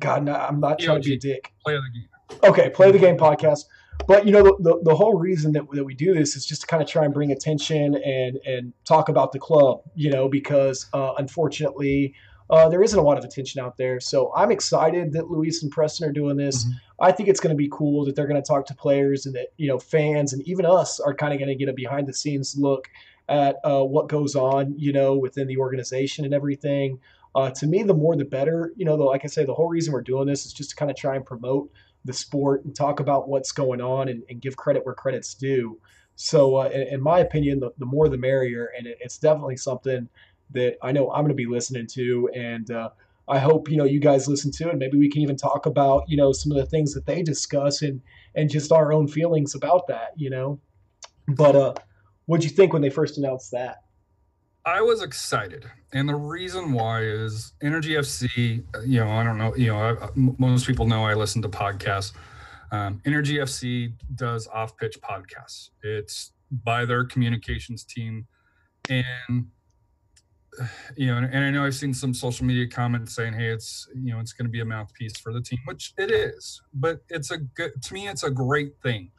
God, no, I'm not trying to be a dick. Play of the Game. Okay, Play of the Game podcast. But, the whole reason that we do this is just to kind of try and bring attention and talk about the club, because unfortunately there isn't a lot of attention out there. So I'm excited that Luis and Preston are doing this. Mm-hmm. I think it's going to be cool that they're going to talk to players and that, fans and even us are kind of going to get a behind the scenes look at what goes on, within the organization and everything. To me, the more the better, like I say, the whole reason we're doing this is just to kind of try and promote the sport and talk about what's going on and give credit where credit's due. So in my opinion, the more the merrier. And it's definitely something that I know I'm going to be listening to. And I hope, you guys listen to it. Maybe we can even talk about, some of the things that they discuss and just our own feelings about that, But what'd you think when they first announced that? I was excited, and the reason why is Energy FC. I don't know. Most people know I listen to podcasts. Energy FC does off-pitch podcasts. It's by their communications team, and and I know I've seen some social media comments saying, "Hey, it's it's going to be a mouthpiece for the team," which it is. But to me, it's a great thing.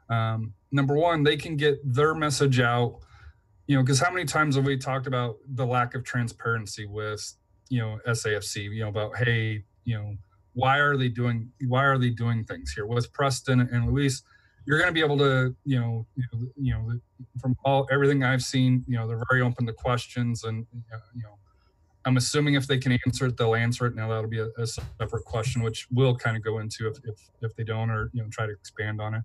Number one, they can get their message out. Because how many times have we talked about the lack of transparency with, SAFC, about, hey, why are they doing things here? With Preston and Luis, you're going to be able to, from everything I've seen, they're very open to questions. And, I'm assuming if they can answer it, they'll answer it. Now that'll be a separate question, which we'll kind of go into if they don't, or, try to expand on it.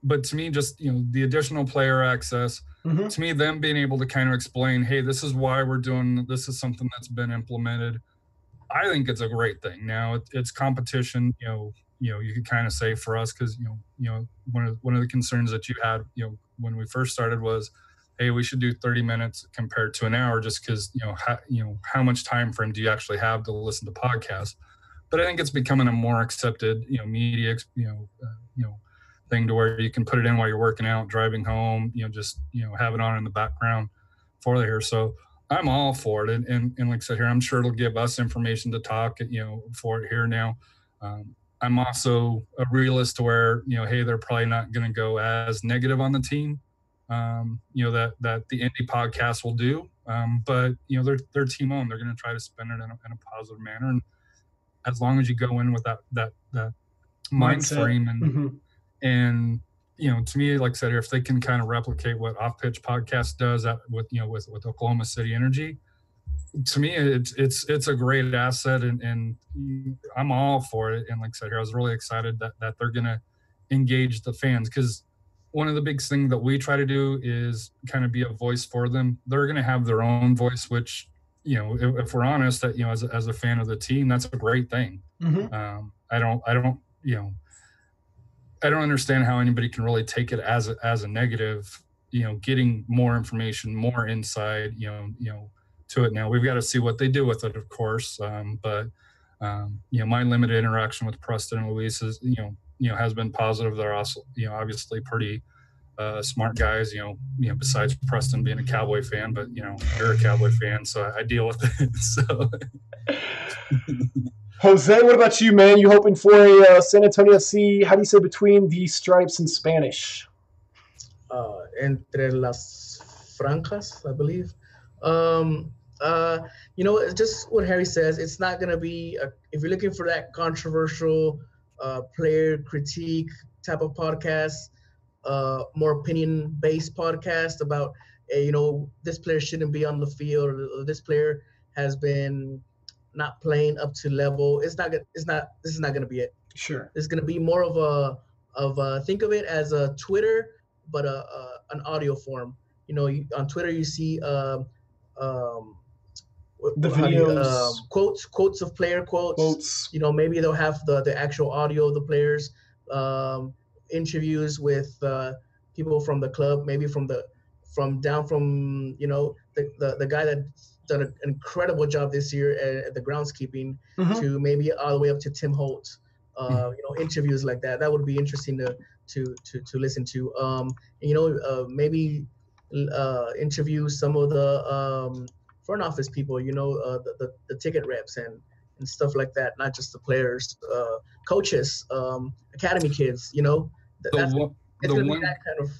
But to me, just, the additional player access, mm-hmm. To me, them being able to kind of explain, hey, this is why we're doing, this is something that's been implemented. I think it's a great thing. Now it's competition, you could kind of say for us, because, one of the concerns that you had, when we first started was, hey, we should do 30 minutes compared to an hour, just because, how much time frame do you actually have to listen to podcasts? But I think it's becoming a more accepted, media, thing to where you can put it in while you're working out, driving home, just, have it on in the background for here. So I'm all for it. And like I said here, I'm sure it'll give us information to talk, for it here now. I'm also a realist to where, hey, they're probably not going to go as negative on the team, that the indie podcast will do. But, they're team owned. They're going to try to spin it in a positive manner. And as long as you go in with that mind frame and, mm-hmm. And, to me, like I said here, if they can kind of replicate what Off Pitch Podcast does with Oklahoma City Energy, to me, it's a great asset, and I'm all for it. And like I said here, I was really excited that they're going to engage the fans, because one of the big things that we try to do is kind of be a voice for them. They're going to have their own voice, which, if we're honest, that, as a fan of the team, that's a great thing. Mm-hmm. I don't understand how anybody can really take it as a negative, getting more information, more insight, to it. Now we've got to see what they do with it, of course. But my limited interaction with Preston and Luis is, has been positive. They're also, obviously pretty smart guys, besides Preston being a Cowboy fan, but, you're a Cowboy fan, so I deal with it. So. Jose, what about you, man? You hoping for a San Antonio FC? How do you say between the stripes in Spanish? Entre las franjas, I believe. Just what Harry says, it's not going to be, if you're looking for that controversial player critique type of podcast, more opinion-based podcast about, this player shouldn't be on the field, or this player has been not playing up to level. This is not going to be it. Sure. It's going to be more of a think of it as a Twitter, but an audio form. On Twitter you see the videos, quotes of player quotes. Maybe they'll have the actual audio of the players, interviews with people from the club, maybe from the guy that done an incredible job this year at the groundskeeping, to maybe all the way up to Tim Holt. Interviews like that would be interesting to listen to. Maybe interview some of the front office people, the ticket reps and stuff like that, not just the players, coaches, academy kids. It's going to be that kind of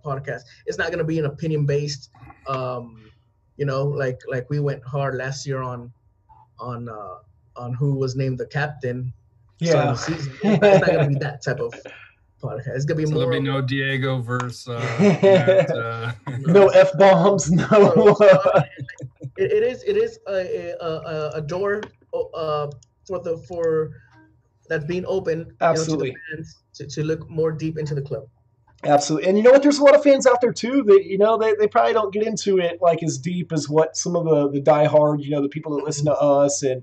podcast. It's not going to be an opinion based. Like we went hard last year on who was named the captain. Yeah, season. It's not going to be that type of podcast. It's going to be more. There'll be no Diego versus Matt, no F-bombs. No. It is a door for that's being open. Absolutely. To the fans to look more deep into the club. Absolutely. And you know what? There's a lot of fans out there too that, they probably don't get into it like as deep as what some of the diehard, the people that listen to us and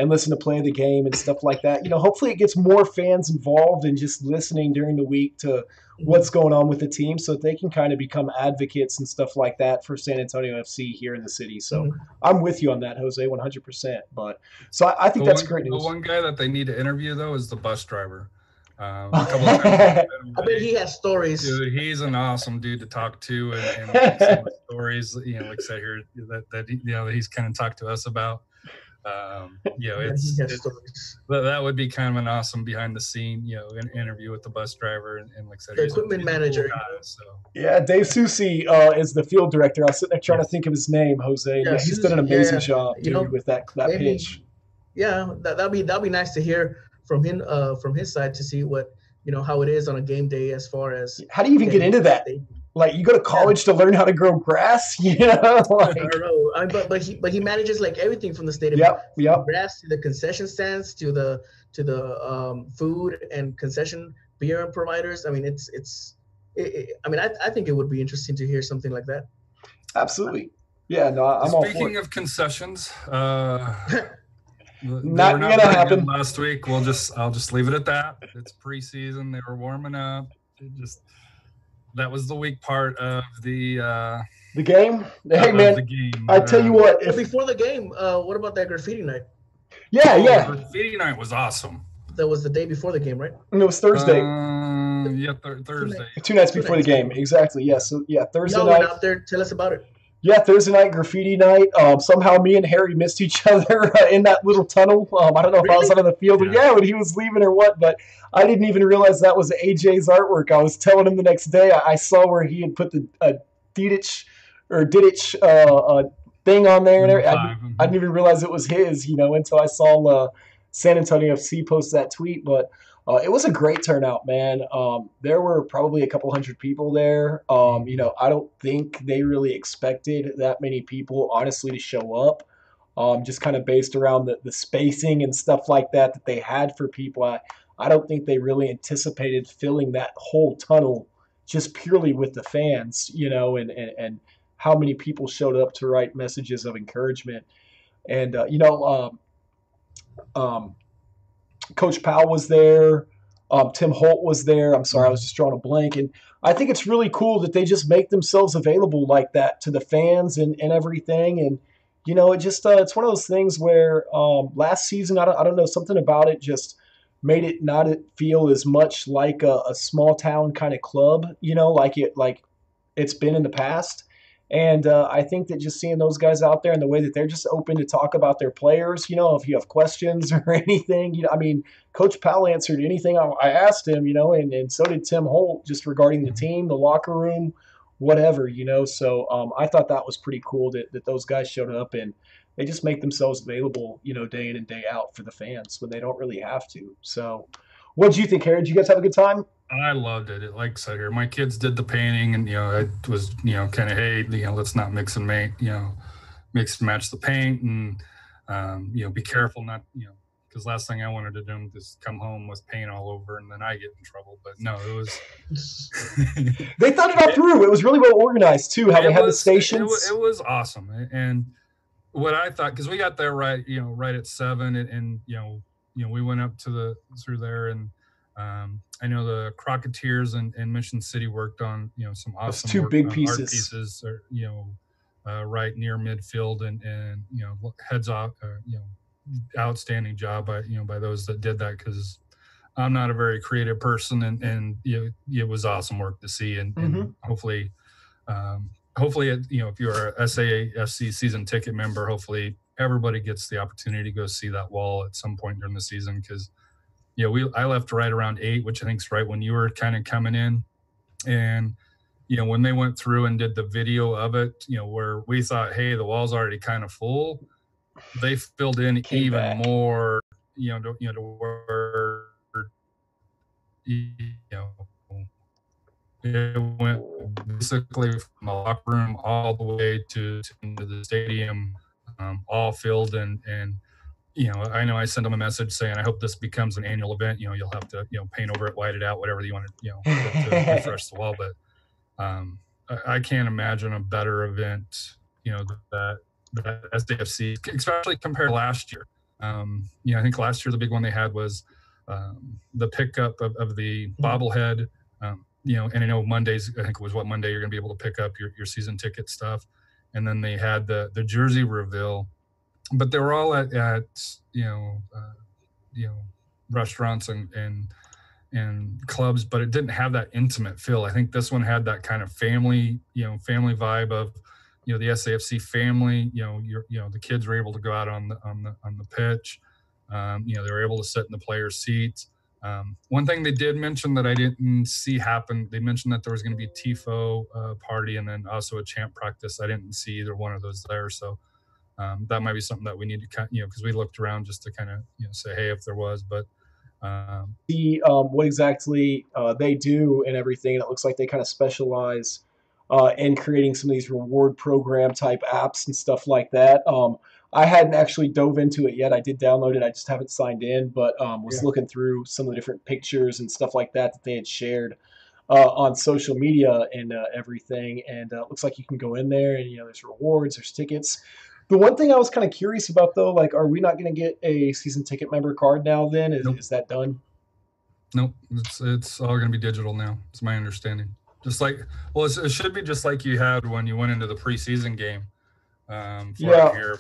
listen to Play the Game and stuff like that. Hopefully it gets more fans involved in just listening during the week to what's going on with the team, so that they can kind of become advocates and stuff like that for San Antonio FC here in the city. So I'm with you on that, Jose, 100%. But so I think that's great news. The one guy that they need to interview though is the bus driver. A couple of times I bet he has stories. Dude, he's an awesome dude to talk to, and some of the stories, like I said here, that he's kind of talked to us about. That would be kind of an awesome behind the scene, an interview with the bus driver and like I said, the equipment manager. Yeah, Dave Susi is the field director. I was sitting there trying to think of his name, Jose. Yeah, he's done an amazing job, dude, with that pitch. Yeah, that'd be nice to hear from him, from his side, to see what how it is on a game day, as far as how do you even get into that? Like, you go to college to learn how to grow grass, I don't know, but he manages like everything from the stadium. Yep. Grass to the concession stands to the food and concession beer providers. I mean, I think it would be interesting to hear something like that. Absolutely. Yeah. No, I'm all for it. Speaking of concessions, not gonna happen last week. I'll just leave it at that. It's preseason. They were warming up. That was the weak part of the game. Hey man, the game. I tell you what. Before the game, what about that graffiti night? Yeah. Graffiti night was awesome. That was the day before the game, right? No, it was Thursday. Thursday. 2 nights before the game. Exactly. Yeah. So Thursday night. Went out there. Tell us about it. Yeah, Thursday night graffiti night. Somehow me and Harry missed each other in that little tunnel. I don't know if I was out on the field when he was leaving or what, but I didn't even realize that was AJ's artwork. I was telling him the next day I saw where he had put the Didic thing on there. I didn't even realize it was his, until I saw San Antonio FC post that tweet. But it was a great turnout, man. There were probably a couple hundred people there. I don't think they really expected that many people, honestly, to show up. Just kind of based around the spacing and stuff like that they had for people. I don't think they really anticipated filling that whole tunnel just purely with the fans, and how many people showed up to write messages of encouragement. And, Coach Powell was there. Tim Holt was there. I'm sorry, I was just drawing a blank. And I think it's really cool that they just make themselves available like that to the fans and everything. And, it's one of those things where last season, I don't know, something about it just made it not feel as much like a small town kind of club, like it's been in the past. And I think that just seeing those guys out there and the way that they're just open to talk about their players, if you have questions or anything, Coach Powell answered anything I asked him, and so did Tim Holt, just regarding the team, the locker room, whatever, So I thought that was pretty cool that those guys showed up and they just make themselves available, day in and day out for the fans when they don't really have to. So What did you think, Harry? Did you guys have a good time? I loved it. Like I said here, my kids did the painting, and I was kind of, hey, let's not mix and match the paint, and be careful not because last thing I wanted to do is come home with paint all over and then I get in trouble. But no, it was. They thought it all through. It was really well organized too. How they had the stations. It was awesome, and what I thought, because we got there right at 7, and we went up through there, and I know the Crocketeers and Mission City worked on some awesome two big pieces. Art pieces, right near midfield, and heads off, outstanding job by those that did that, because I'm not a very creative person, and it was awesome work to see, and hopefully if you're a SAFC season ticket member, hopefully everybody gets the opportunity to go see that wall at some point during the season, because I left right around 8, which I think is right when you were kind of coming in, and when they went through and did the video of it, where we thought, hey, the wall's already kind of full, they filled in even more, to where it went basically from the locker room all the way to the stadium, all filled, and I know I sent them a message saying, I hope this becomes an annual event. You'll have to paint over it, white it out, whatever you want to refresh the wall. But I can't imagine a better event that SAFC, especially compared to last year. I think last year the big one they had was the pickup of the bobblehead. And I know Mondays, I think it was Monday you're going to be able to pick up your season ticket stuff. And then they had the jersey reveal, but they were all at restaurants and clubs, but it didn't have that intimate feel. I think this one had that kind of family vibe of, the SAFC family, the kids were able to go out on the pitch. They were able to sit in the players' seats. One thing they did mention that I didn't see happen, they mentioned that there was going to be a TIFO party and then also a chant practice. I didn't see either one of those there. So that might be something that we need to because we looked around just to kind of, say, hey, if there was, but see what exactly they do and everything. And it looks like they kind of specialize in creating some of these reward program type apps and stuff like that. I hadn't actually dove into it yet. I did download it. I just haven't signed in, but was looking through some of the different pictures and stuff like that they had shared on social media and everything. And it looks like you can go in there and, there's rewards, there's tickets. The one thing I was kind of curious about, though, like, are we not going to get a season ticket member card now then? Is that done? Nope. It's all going to be digital now. It's my understanding. Just like, well, it should be just like you had when you went into the preseason game. Here,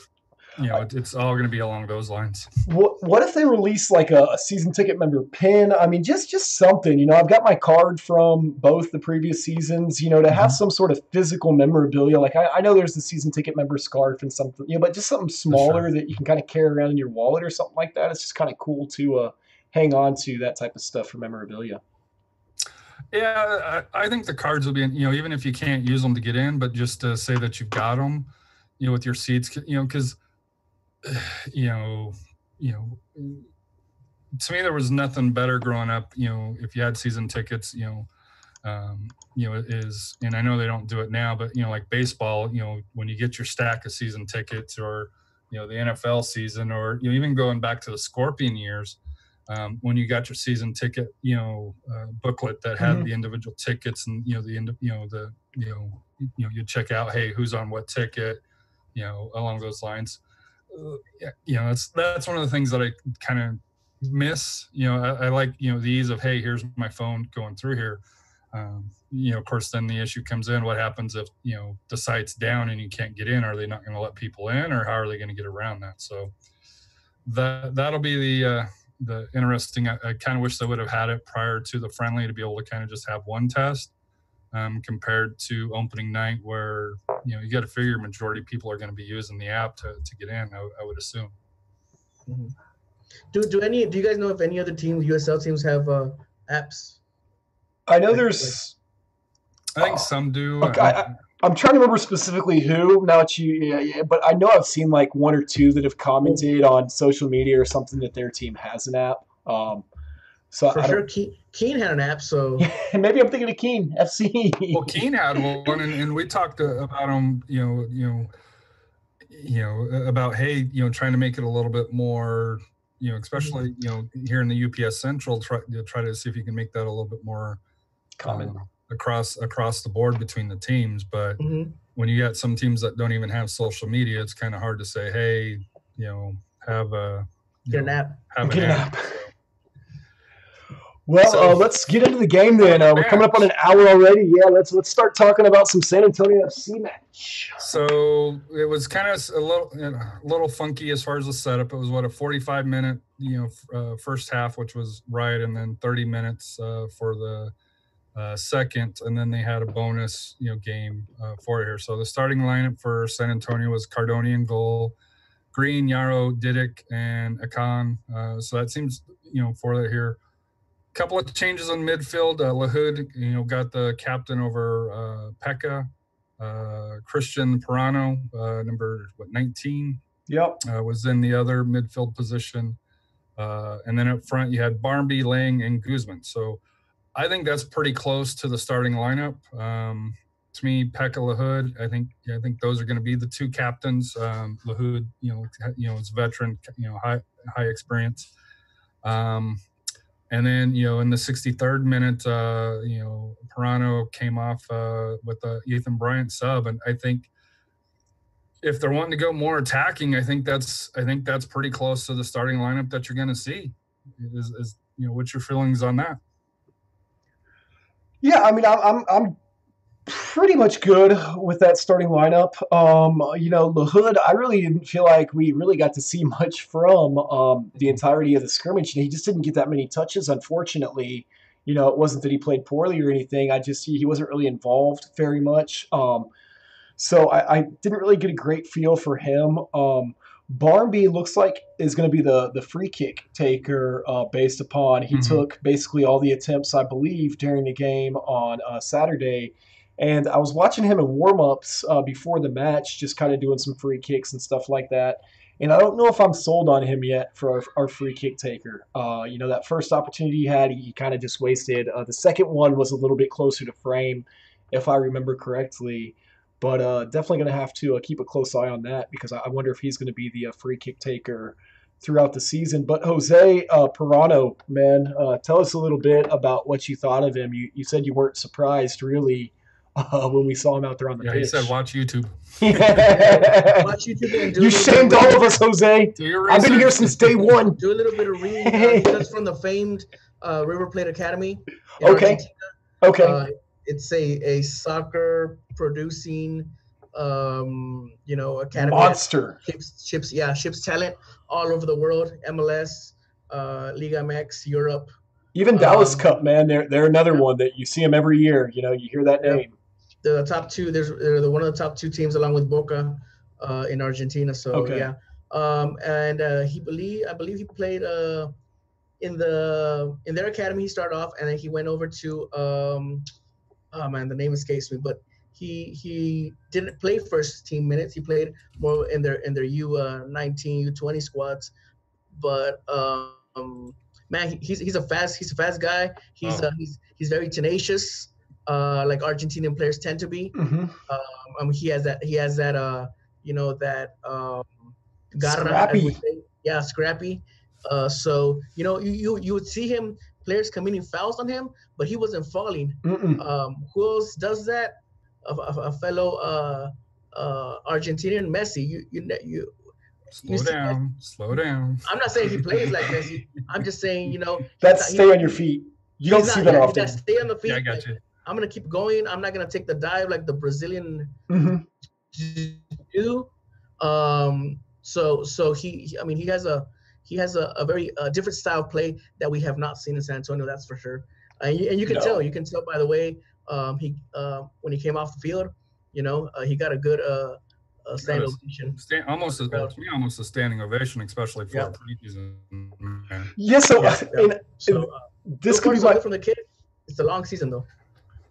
it's all going to be along those lines. What if they release like a season ticket member pin? I mean, just something. I've got my card from both the previous seasons. To have some sort of physical memorabilia. Like I know there's the season ticket member scarf and something. But just something smaller that you can kind of carry around in your wallet or something like that. It's just kind of cool to hang on to that type of stuff for memorabilia. Yeah, I think the cards will be in, even if you can't use them to get in, but just to say that you've got them, with your seats, because, to me, there was nothing better growing up, if you had season tickets, and I know they don't do it now, but, like baseball, when you get your stack of season tickets or, the NFL season or, even going back to the Scorpion years, when you got your season ticket, booklet that had the individual tickets and, you check out, hey, who's on what ticket, along those lines. That's one of the things that I kind of miss. I like, the ease of, hey, here's my phone going through here. Of course, then the issue comes in. What happens if, the site's down and you can't get in? Are they not going to let people in, or how are they going to get around that? So that'll be the interesting. I kind of wish they would have had it prior to the friendly to be able to kind of just have one test, compared to opening night where, you got to figure majority of people are going to be using the app to get in, I would assume. Mm-hmm. Do you guys know if any other teams, USL teams, have apps? I know there's. I think some do. Okay, I'm trying to remember specifically who. Now that but I know I've seen like one or two that have commented on social media or something that their team has an app. So For sure, Keane had an app, so maybe I'm thinking of Keane FC. Well, Keane had one, and we talked about him. About trying to make it a little bit more. Especially here in the UPS Central, try to see if you can make that a little bit more common across the board between the teams. But when you got some teams that don't even have social media, it's kind of hard to say, hey, have a get an app. Have an app. Well, let's get into the game then. We're coming up on an hour already. Yeah, let's start talking about some San Antonio FC match. So it was kind of a little funky as far as the setup. It was a 45-minute first half, which was right, and then 30 minutes for the second, and then they had a bonus game for it here. So the starting lineup for San Antonio was Cardoni in goal, Green, Yaro, Didic, and Akan. So that seems for that here. Couple of changes in midfield. Lahoud, got the captain over Pekka. Christian Pirano, number 19. Yep. Was in the other midfield position. And then up front, you had Barmby, Lang, and Guzman. So I think that's pretty close to the starting lineup. To me, Pekka, Lahoud, I think those are going to be the two captains. Lahoud, is veteran, high experience. And then, in the 63rd minute, Pirano came off with the Ethan Bryant sub. And I think if they're wanting to go more attacking, I think that's pretty close to the starting lineup that you're going to see. What's your feelings on that? Yeah, I mean, I'm pretty much good with that starting lineup. Lahoud, I really didn't feel like we really got to see much from the entirety of the scrimmage. He just didn't get that many touches, unfortunately. It wasn't that he played poorly or anything. He wasn't really involved very much. So I didn't really get a great feel for him. Barmby looks like is going to be the free kick taker based upon he took basically all the attempts, I believe, during the game on Saturday. And I was watching him in warm-ups before the match, just kind of doing some free kicks and stuff like that. And I don't know if I'm sold on him yet for our free kick taker. That first opportunity he had, he kind of just wasted. The second one was a little bit closer to frame, if I remember correctly. But definitely going to have to keep a close eye on that because I wonder if he's going to be the free kick taker throughout the season. But Jose Pirano, man, tell us a little bit about what you thought of him. You said you weren't surprised, really, when we saw him out there on the pitch. Yeah, he said watch YouTube. Watch YouTube and you shamed all of us, Jose. I've been here since day one. Do a little bit of reading. That's from the famed River Plate Academy. Okay. Argentina. It's a soccer producing, academy. Monster. Ships talent all over the world. MLS, Liga MX, Europe. Even Dallas Cup, man. They're another one that you see them every year. You hear that name. The top two. They're one of the top two teams along with Boca in Argentina. So yeah. And I believe he played in their academy. He started off, and then he went over to the name escapes me, but he didn't play first team minutes. He played more in their U19, U20 squads. But man, he's a fast guy. He's very tenacious, like Argentinian players tend to be. He has that garra, scrappy. Scrappy. So you would see him. Players committing fouls on him, but he wasn't falling. Who else does that? A fellow Argentinian, Messi. You slow down. I'm not saying he plays like Messi. I'm just saying, That's stay on your feet. You don't see that often. Stay on the feet. Yeah, I got you. I'm gonna keep going. I'm not gonna take the dive like the Brazilian do. So he has a very different style of play that we have not seen in San Antonio. That's for sure. And you can tell. You can tell by the way when he came off the field. He got a good standing ovation. Almost a standing ovation, especially for a preseason. Yeah. So this could be from the kid. It's a long season though.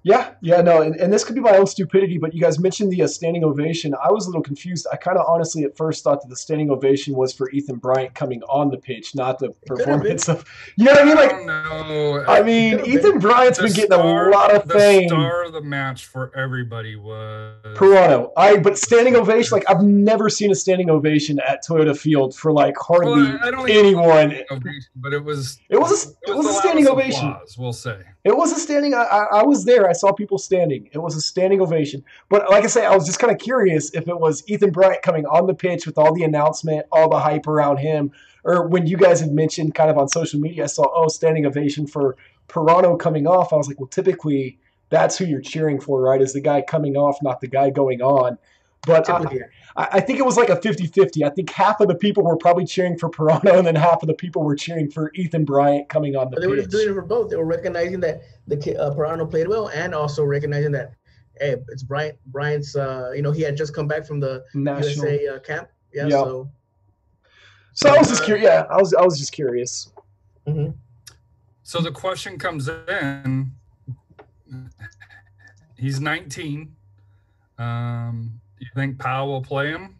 Yeah, no, and this could be my own stupidity, but you guys mentioned the standing ovation. I was a little confused. I kind of honestly at first thought that the standing ovation was for Ethan Bryant coming on the pitch, not the performance of. You know what I mean? Like, no. I mean, Ethan Bryant's been getting a lot of fame. The star of the match for everybody was Toronto. But standing ovation, like I've never seen a standing ovation at Toyota Field for like hardly anyone. But it was a standing ovation. Applause, we'll say. It was a standing. I was there. I saw people standing. It was a standing ovation. But like I say, I was just kind of curious if it was Ethan Bryant coming on the pitch with all the announcement, all the hype around him, or when you guys had mentioned kind of on social media, I saw, standing ovation for Pirano coming off. I was like, well, typically that's who you're cheering for, right? Is the guy coming off, not the guy going on. But I think it was like a 50-50. I think half of the people were probably cheering for Pirano, and then half of the people were cheering for Ethan Bryant coming on the pitch. They were just doing it for both. They were recognizing that the Pirano played well, and also recognizing that, hey, it's Bryant's. He had just come back from the National USA camp. Yeah. So I was just curious. Yeah, I was just curious. Mm-hmm. So the question comes in. He's 19. Do you think Powell will play him?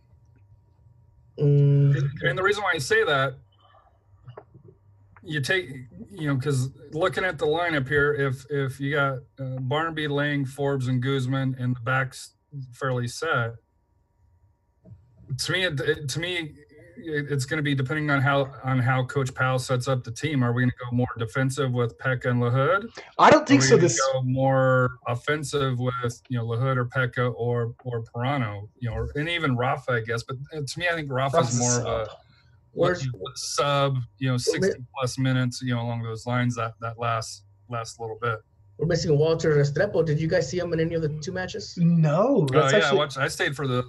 And the reason why I say that, you take, because looking at the lineup here, if you got Barnaby, Lang, Forbes, and Guzman, and the back's fairly set, to me, it's going to be depending on how Coach Powell sets up the team. Are we going to go more defensive with Pekka and LaHood? I don't think so. Go more offensive with LaHood or Pekka or Pirano, and even Rafa, I guess. But to me, I think Rafa's more of a sub, 60 plus minutes, along those lines. That last little bit. We're missing Walter Restrepo. Did you guys see him in any of the two matches? No. I stayed for the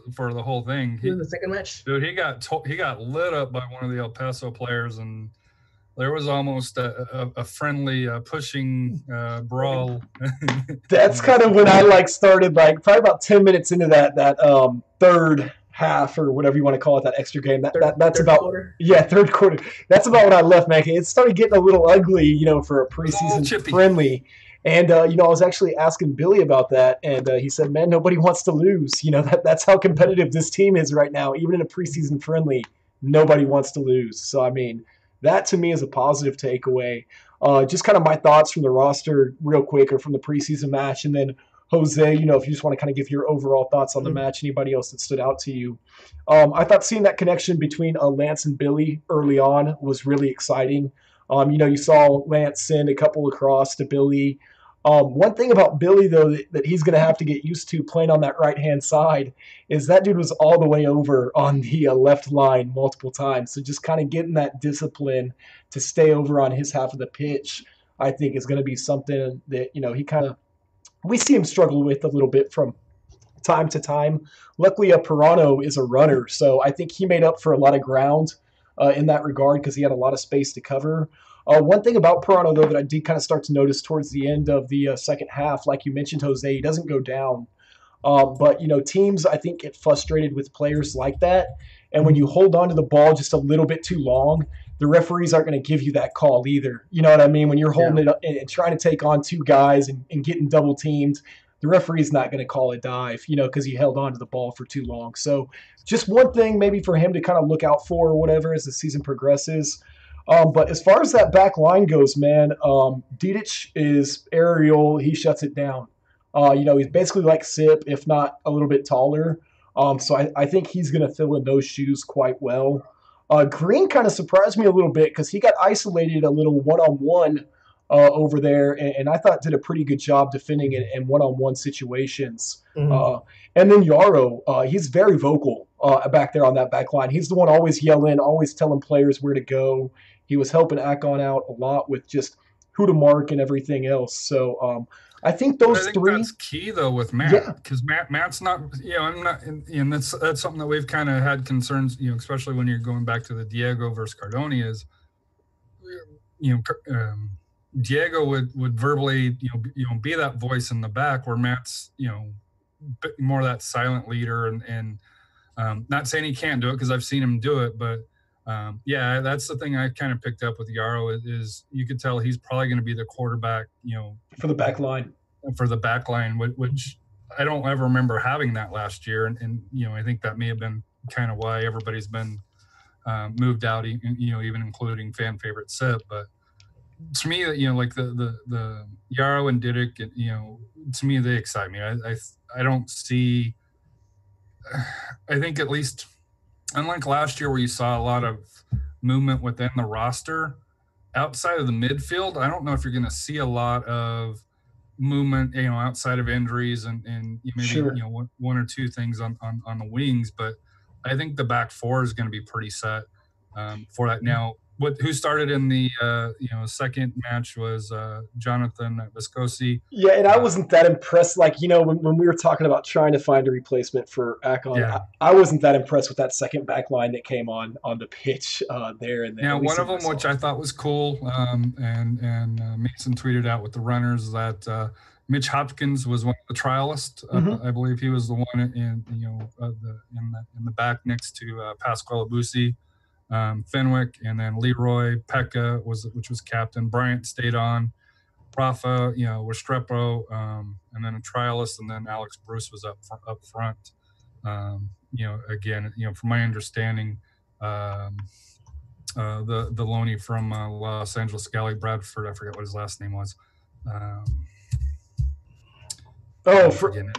whole thing. In the second match, dude, he got lit up by one of the El Paso players, and there was almost a friendly pushing brawl. That's kind of when I started probably about 10 minutes into that third half or whatever you want to call it, that extra game. That's about quarter. Yeah, third quarter. That's about when I left, man. It started getting a little ugly, for a preseason friendly. And, I was actually asking Billy about that, and he said, man, nobody wants to lose. That's how competitive this team is right now. Even in a preseason friendly, nobody wants to lose. So, I mean, that to me is a positive takeaway. Just kind of my thoughts from the roster real quick, or from the preseason match. And then, Jose, if you just want to kind of give your overall thoughts on the match, anybody else that stood out to you. I thought seeing that connection between Lance and Billy early on was really exciting. You saw Lance send a couple across to Billy. One thing about Billy, though, that he's going to have to get used to playing on that right-hand side is that dude was all the way over on the left line multiple times. So just kind of getting that discipline to stay over on his half of the pitch, I think is going to be something that, we see him struggle with a little bit from time to time. Luckily, Pirano is a runner, so I think he made up for a lot of ground in that regard because he had a lot of space to cover. One thing about Pirano, though, that I did kind of start to notice towards the end of the second half, like you mentioned, Jose, he doesn't go down. But, teams, I think, get frustrated with players like that. And when you hold on to the ball just a little bit too long, the referees aren't going to give you that call either. You know what I mean? When you're holding it up and trying to take on two guys and getting double teamed, the referee's not going to call a dive, because he held on to the ball for too long. So just one thing maybe for him to kind of look out for or whatever as the season progresses. But as far as that back line goes, man, Didic is aerial. He shuts it down. He's basically like Sip, if not a little bit taller. So I think he's going to fill in those shoes quite well. Green kind of surprised me a little bit because he got isolated a little one-on-one over there, and I thought did a pretty good job defending it in one-on-one situations. Mm-hmm. And then Yaro, he's very vocal back there on that back line. He's the one always yelling, always telling players where to go. He was helping Akon out a lot with just who to mark and everything else. So I think those three. That's key though with Matt, because Matt's not. I'm not, and that's something that we've kind of had concerns. Especially when you're going back to the Diego versus Cardoni is, Diego would verbally be that voice in the back, where Matt's more that silent leader and not saying he can't do it because I've seen him do it, but. That's the thing I kind of picked up with Yaro is you could tell he's probably going to be the quarterback, for the back line. for the back line, which I don't ever remember having that last year. And I think that may have been kind of why everybody's been moved out, even including fan favorite Sip. But to me, like the Yarrow and Didick, to me, they excite me. I don't see, I think at least, unlike last year where you saw a lot of movement within the roster, outside of the midfield, I don't know if you're going to see a lot of movement, outside of injuries and maybe, Sure. One or two things on the wings. But I think the back four is going to be pretty set for that. Now, who started in the second match was Jonathan Viscosi. Yeah, and I wasn't that impressed. Like, when we were talking about trying to find a replacement for Akon, Yeah. I wasn't that impressed with that second back line that came on the pitch there. And Now, one of them, which I thought was cool, and Mason tweeted out with the runners that Mitch Hopkins was one of the trialists. I believe he was the one in the back next to Pasquale Abusi. Fenwick, and then Leroy Pekka which was captain. Bryant stayed on. Rafa, Restrepo, and then a trialist, and then Alex Bruce was up front. Again, from my understanding, the loanee from Los Angeles Galaxy, Bradford, I forget what his last name was. Bradford,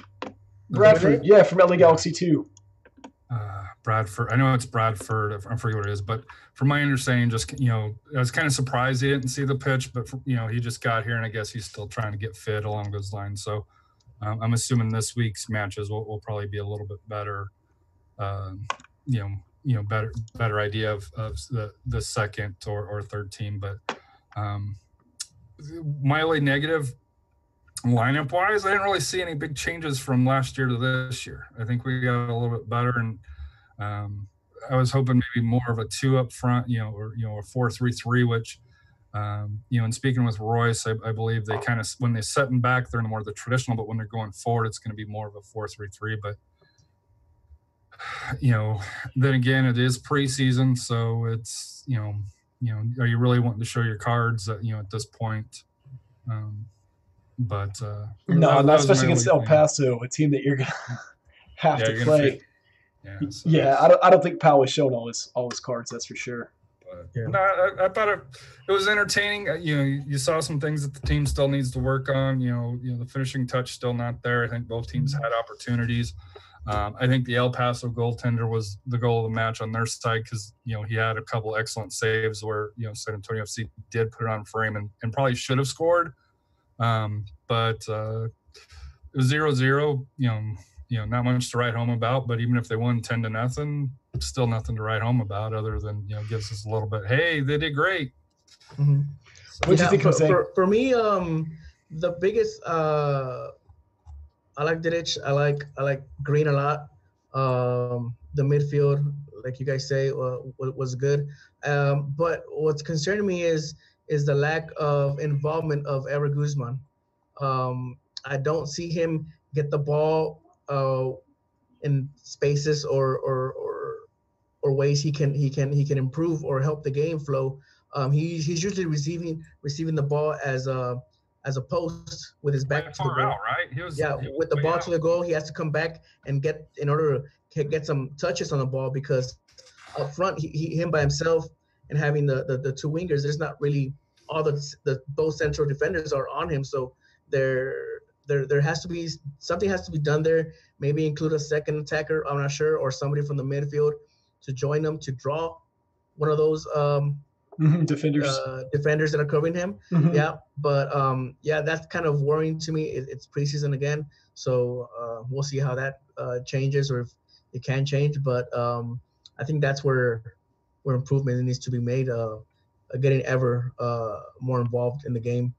yeah, from LA Galaxy 2. Bradford. I know it's Bradford. I forget what it is, but from my understanding, just I was kind of surprised he didn't see the pitch, but he just got here, and I guess he's still trying to get fit along those lines. So I'm assuming this week's matches will probably be a little bit better, better idea of the second or third team. But my only negative lineup wise, I didn't really see any big changes from last year to this year. I think we got a little bit better, and I was hoping maybe more of a 2 up front, or a 4-3-3, which, and speaking with Royce, I believe they kind of, when they setting back, they're more the traditional, but when they're going forward, it's going to be more of a 4-3-3. But, then again, it is preseason, so it's, are you really wanting to show your cards at this point? But no, not especially against El Paso, a team that you're going to have to play. I don't think Powell has shown all his cards. That's for sure. But, no, I thought it was entertaining. You saw some things that the team still needs to work on. The finishing touch still not there. I think both teams had opportunities. I think the El Paso goaltender was the goal of the match on their side because he had a couple excellent saves where San Antonio FC did put it on frame and probably should have scored. But it was 0-0. Not much to write home about, but even if they won 10-0, still nothing to write home about other than, gives us a little bit, hey, they did great. Mm-hmm. What do you think for me, the biggest, I like Didic. I like Green a lot. The midfield, like you guys say, was good. But what's concerning me is the lack of involvement of Ever Guzman. I don't see him get the ball in spaces or ways he can improve or help the game flow. He's usually receiving the ball as a post with his back to the goal. Out, right? He was with the ball to the goal, he has to come back and in order to get some touches on the ball because up front him by himself and having the two wingers, there's not really all both central defenders are on him, so there has to be something has to be done there. Maybe include a second attacker, I'm not sure, or somebody from the midfield to join them to draw one of those defenders that are covering him. Mm-hmm. Yeah, but that's kind of worrying to me. It's preseason again, so we'll see how that changes or if it can change. But I think that's where improvement needs to be made. Getting Ever more involved in the game,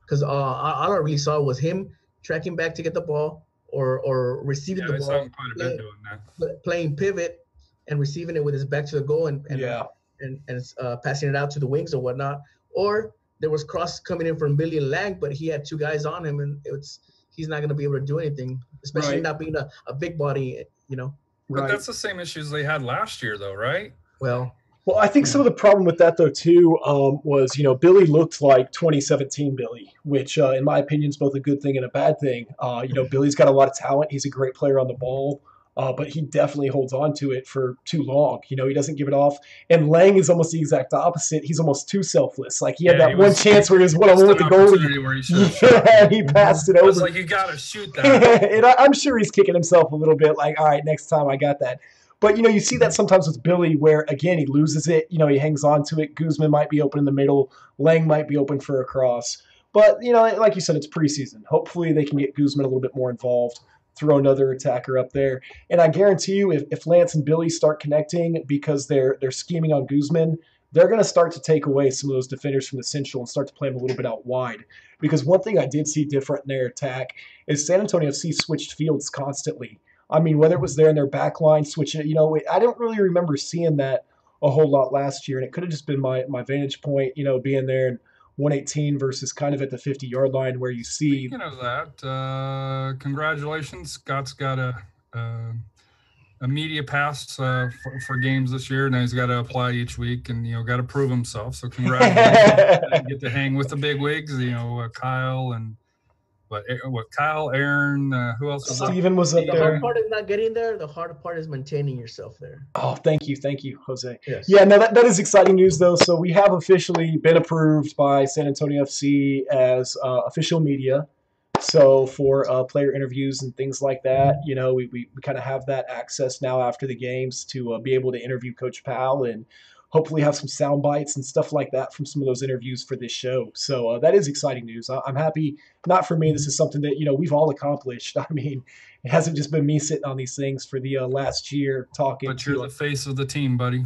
because all I really saw was him tracking back to get the ball or receiving the ball. Quite a bit doing that. Playing pivot and receiving it with his back to the goal and passing it out to the wings or whatnot. Or there was cross coming in from Billy Lang, but he had two guys on him, and he's not going to be able to do anything, especially not being a big body, But that's the same issues they had last year, though, right? Well, Well, I think some of the problem with that, though, too, was, Billy looked like 2017 Billy, which, in my opinion, is both a good thing and a bad thing. Billy's got a lot of talent. He's a great player on the ball, but he definitely holds on to it for too long. He doesn't give it off. And Lang is almost the exact opposite. He's almost too selfless. Like, he had one chance where he was one-on-one with the goalie. He passed it over. I was like, you got to shoot that. And I'm sure he's kicking himself a little bit like, all right, next time I got that. But, you see that sometimes with Billy where, again, he loses it. He hangs on to it. Guzman might be open in the middle. Lang might be open for a cross. But, like you said, it's preseason. Hopefully they can get Guzman a little bit more involved, throw another attacker up there. And I guarantee you if Lance and Billy start connecting because they're scheming on Guzman, they're going to start to take away some of those defenders from the Central and start to play them a little bit out wide. Because one thing I did see different in their attack is San Antonio FC switched fields constantly. I mean, whether it was there in their back line, switching it, I don't really remember seeing that a whole lot last year. And it could have just been my vantage point, being there in 118 versus kind of at the 50-yard line where you see. Speaking of that, congratulations. Scott's got a media pass for games this year. Now he's got to apply each week and, got to prove himself. So congratulations. Get to hang with the big wigs, Kyle and Kyle, Aaron, who else? Steven was up there. The hard part is not getting there. The hard part is maintaining yourself there. Oh, thank you, Jose. Yes. Yeah, no, that is exciting news, though. So we have officially been approved by San Antonio FC as official media. So for player interviews and things like that, we kind of have that access now after the games to be able to interview Coach Powell and hopefully have some sound bites and stuff like that from some of those interviews for this show. So that is exciting news. I'm happy. Not for me. This is something that, we've all accomplished. I mean, it hasn't just been me sitting on these things for the last year talking. But you're the face of the team, buddy.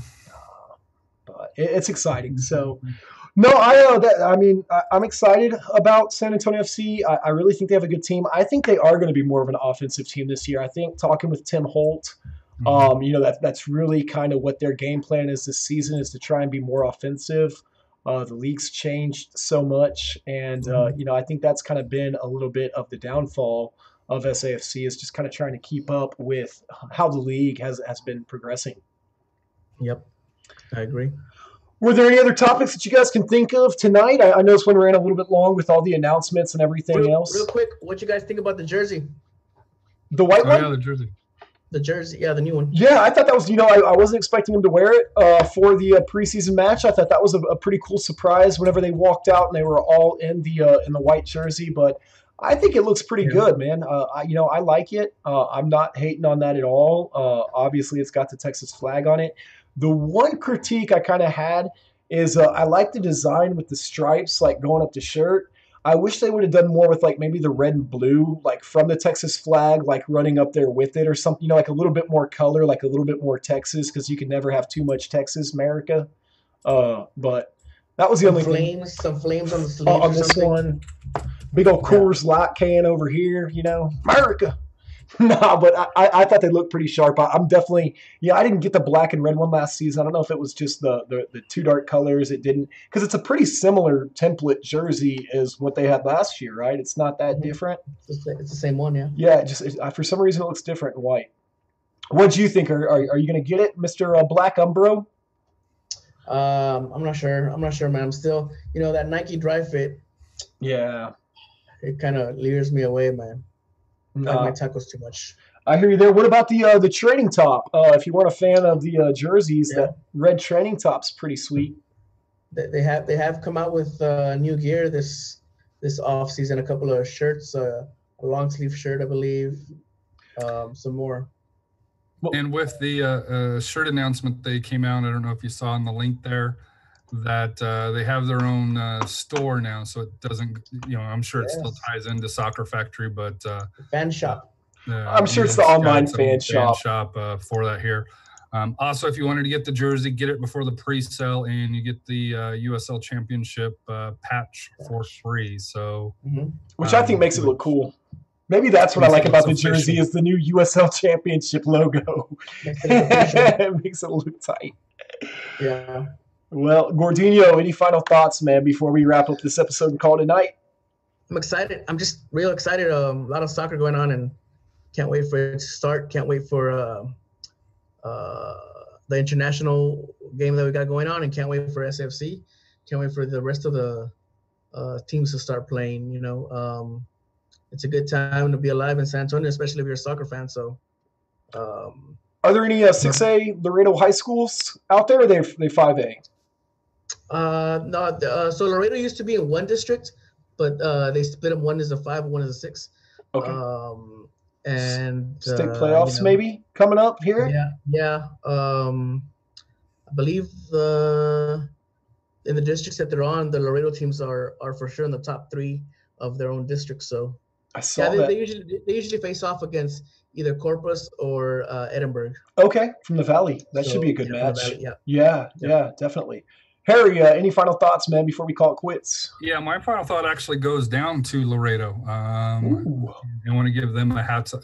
But it's exciting. So, no, I'm excited about San Antonio FC. I really think they have a good team. I think they are going to be more of an offensive team this year. I think talking with Tim Holt, that's really kind of what their game plan is this season, is to try and be more offensive. The league's changed so much, and I think that's kind of been a little bit of the downfall of SAFC, is just kind of trying to keep up with how the league has been progressing. Yep, I agree. Were there any other topics that you guys can think of tonight? I know this one ran a little bit long with all the announcements and everything else. Real quick, what you guys think about the jersey? The white one? Yeah, the jersey. The jersey, yeah, the new one. Yeah, I thought that was, I wasn't expecting him to wear it for the preseason match. I thought that was a pretty cool surprise whenever they walked out and they were all in the white jersey. But I think it looks pretty good, man. I like it. I'm not hating on that at all. Obviously, it's got the Texas flag on it. The one critique I kind of had is I like the design with the stripes, like going up the shirt. I wish they would have done more with like maybe the red and blue, like from the Texas flag, like running up there with it or something, like a little bit more color, like a little bit more Texas, because you can never have too much Texas, America. But that was the only thing. Some flames on the sleeve on this one. Big old Coors Light can over here, America. No, but I thought they looked pretty sharp. I'm definitely, I didn't get the black and red one last season. I don't know if it was just the two dark colors. It didn't, because it's a pretty similar template jersey as what they had last year, right? It's not that different. It's the same one, yeah. Yeah, for some reason it looks different in white. What do you think? Are you going to get it, Mr. Black Umbro? I'm not sure, man. I'm still, that Nike Dry Fit. Yeah. It kind of lures me away, man. I like my tacos too much. I hear you there. What about the training top? If you weren't a fan of the jerseys, that red training top's pretty sweet. They have come out with new gear this off season. A couple of shirts, a long sleeve shirt, I believe. Some more. And with the shirt announcement, they came out. I don't know if you saw in the link there that they have their own store now, so it doesn't, I'm sure it still ties into Soccer Factory, but fan shop. I'm sure it's the online fan shop for that here. Also, if you wanted to get the jersey, get it before the pre-sale, and you get the USL Championship patch for free. So, which I think makes it look cool. Maybe that's what I like about the jersey is the new USL Championship logo. It makes it look tight. Yeah. Well, Gordinho, any final thoughts, man, before we wrap up this episode and call it a night? I'm excited. I'm just real excited. A lot of soccer going on, and can't wait for it to start. Can't wait for the international game that we got going on, and can't wait for SFC. Can't wait for the rest of the teams to start playing. It's a good time to be alive in San Antonio, especially if you're a soccer fan. So, are there any 6A Laredo high schools out there? Or are they 5A? No. So Laredo used to be in one district, but they split them. One is a 5, one is a 6. Okay. And state playoffs maybe coming up here. Yeah. I believe in the districts that they're on, the Laredo teams are for sure in the top 3 of their own districts. So I saw that. They usually face off against either Corpus or Edinburgh. Okay, from the Valley. That should be a good match. Valley, yeah, definitely. Harry, any final thoughts, man, before we call it quits? Yeah, my final thought actually goes down to Laredo. I want to give them a hats,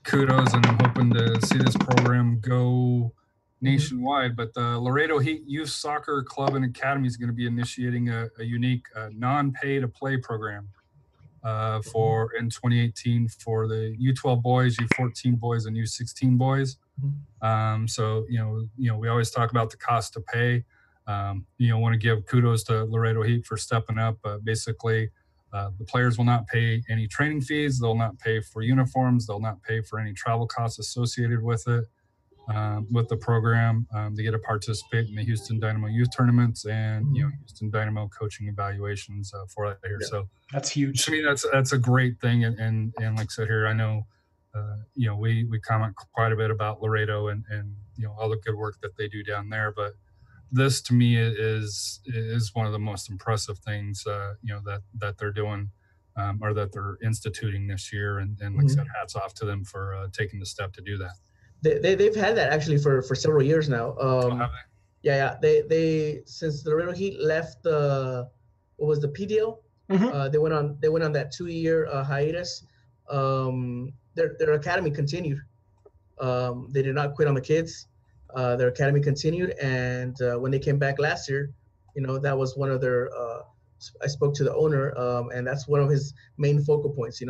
kudos, and I'm hoping to see this program go nationwide. But the Laredo Heat Youth Soccer Club and Academy is going to be initiating a unique non-pay-to-play program in 2018 for the U12 boys, U14 boys, and U16 boys. So we always talk about the cost to pay. Want to give kudos to Laredo Heat for stepping up. Basically, the players will not pay any training fees. They'll not pay for uniforms. They'll not pay for any travel costs associated with it. With the program, they get to participate in the Houston Dynamo youth tournaments and Houston Dynamo coaching evaluations for that here. So that's huge. To me, that's a great thing. And like I said here, I know we comment quite a bit about Laredo and all the good work that they do down there. But this to me is one of the most impressive things that they're doing or that they're instituting this year. And like I said, hats off to them for taking the step to do that. They've had that actually for several years now. Have they? Yeah. They since the Laredo Heat left the PDL, they went on that 2-year hiatus. Their academy continued. They did not quit on the kids. Their academy continued, and when they came back last year, that was one of their. I spoke to the owner, and that's one of his main focal points.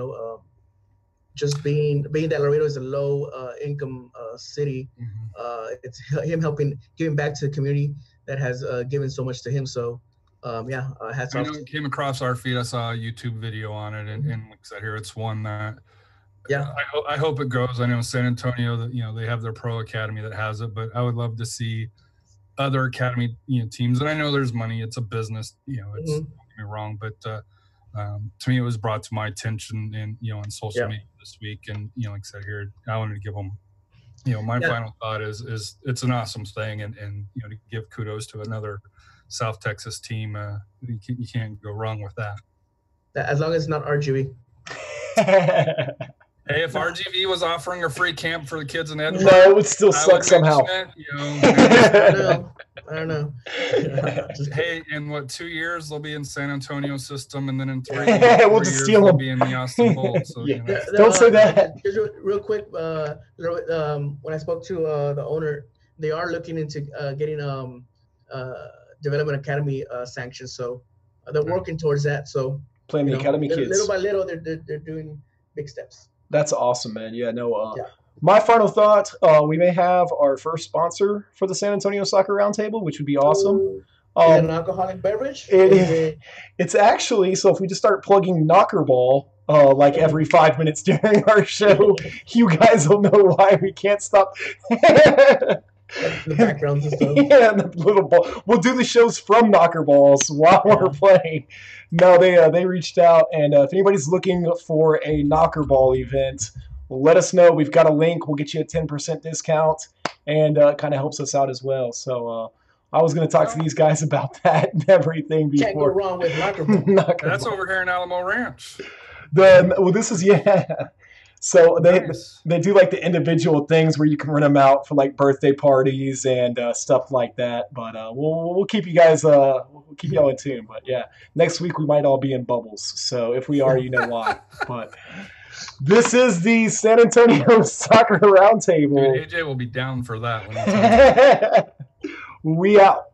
Just being that Laredo is a low income city, it's him giving back to the community that has given so much to him. So, hats off. It came across our feed. I saw a YouTube video on it, and like I said here, it's one that. Yeah, I hope it grows. I know San Antonio, they have their pro academy that has it, but I would love to see other academy, teams. And I know there's money; it's a business. It's don't get me wrong, but to me, it was brought to my attention on social media this week, and like I said here, I wanted to give them. My final thought is it's an awesome thing, and to give kudos to another South Texas team. You can't go wrong with that. As long as it's not RGV. Hey, if RGV was offering a free camp for the kids in Edinburgh, no, it would still suck somehow. I don't know. Hey, in 2 years they'll be in San Antonio system, and then in 3 we'll just steal they'll them. be in the Austin Bowl. So, don't say that. Just real quick, when I spoke to the owner, they are looking into getting Development Academy sanctions. So they're working towards that. So playing the academy kids little by little, they're doing big steps. That's awesome, man. My final thought, we may have our first sponsor for the San Antonio Soccer Roundtable, which would be awesome. An alcoholic beverage? It's actually, so if we just start plugging Knockerball every 5 minutes during our show, you guys will know why we can't stop. The backgrounds and stuff. Yeah, the little ball. We'll do the shows from Knockerballs while we're playing. No, they reached out, and if anybody's looking for a Knockerball event, let us know. We've got a link. We'll get you a 10% discount, and it kind of helps us out as well. So I was going to talk to these guys about that and everything before. Can't go wrong with Knockerball. That's over here in Alamo Ranch. This is So they do like the individual things where you can rent them out for like birthday parties and stuff like that. But we'll keep you guys we'll keep y'all in tune. But yeah, next week we might all be in bubbles. So if we are, you know why. But this is the San Antonio Soccer Roundtable. Dude, AJ will be down for that one. We out.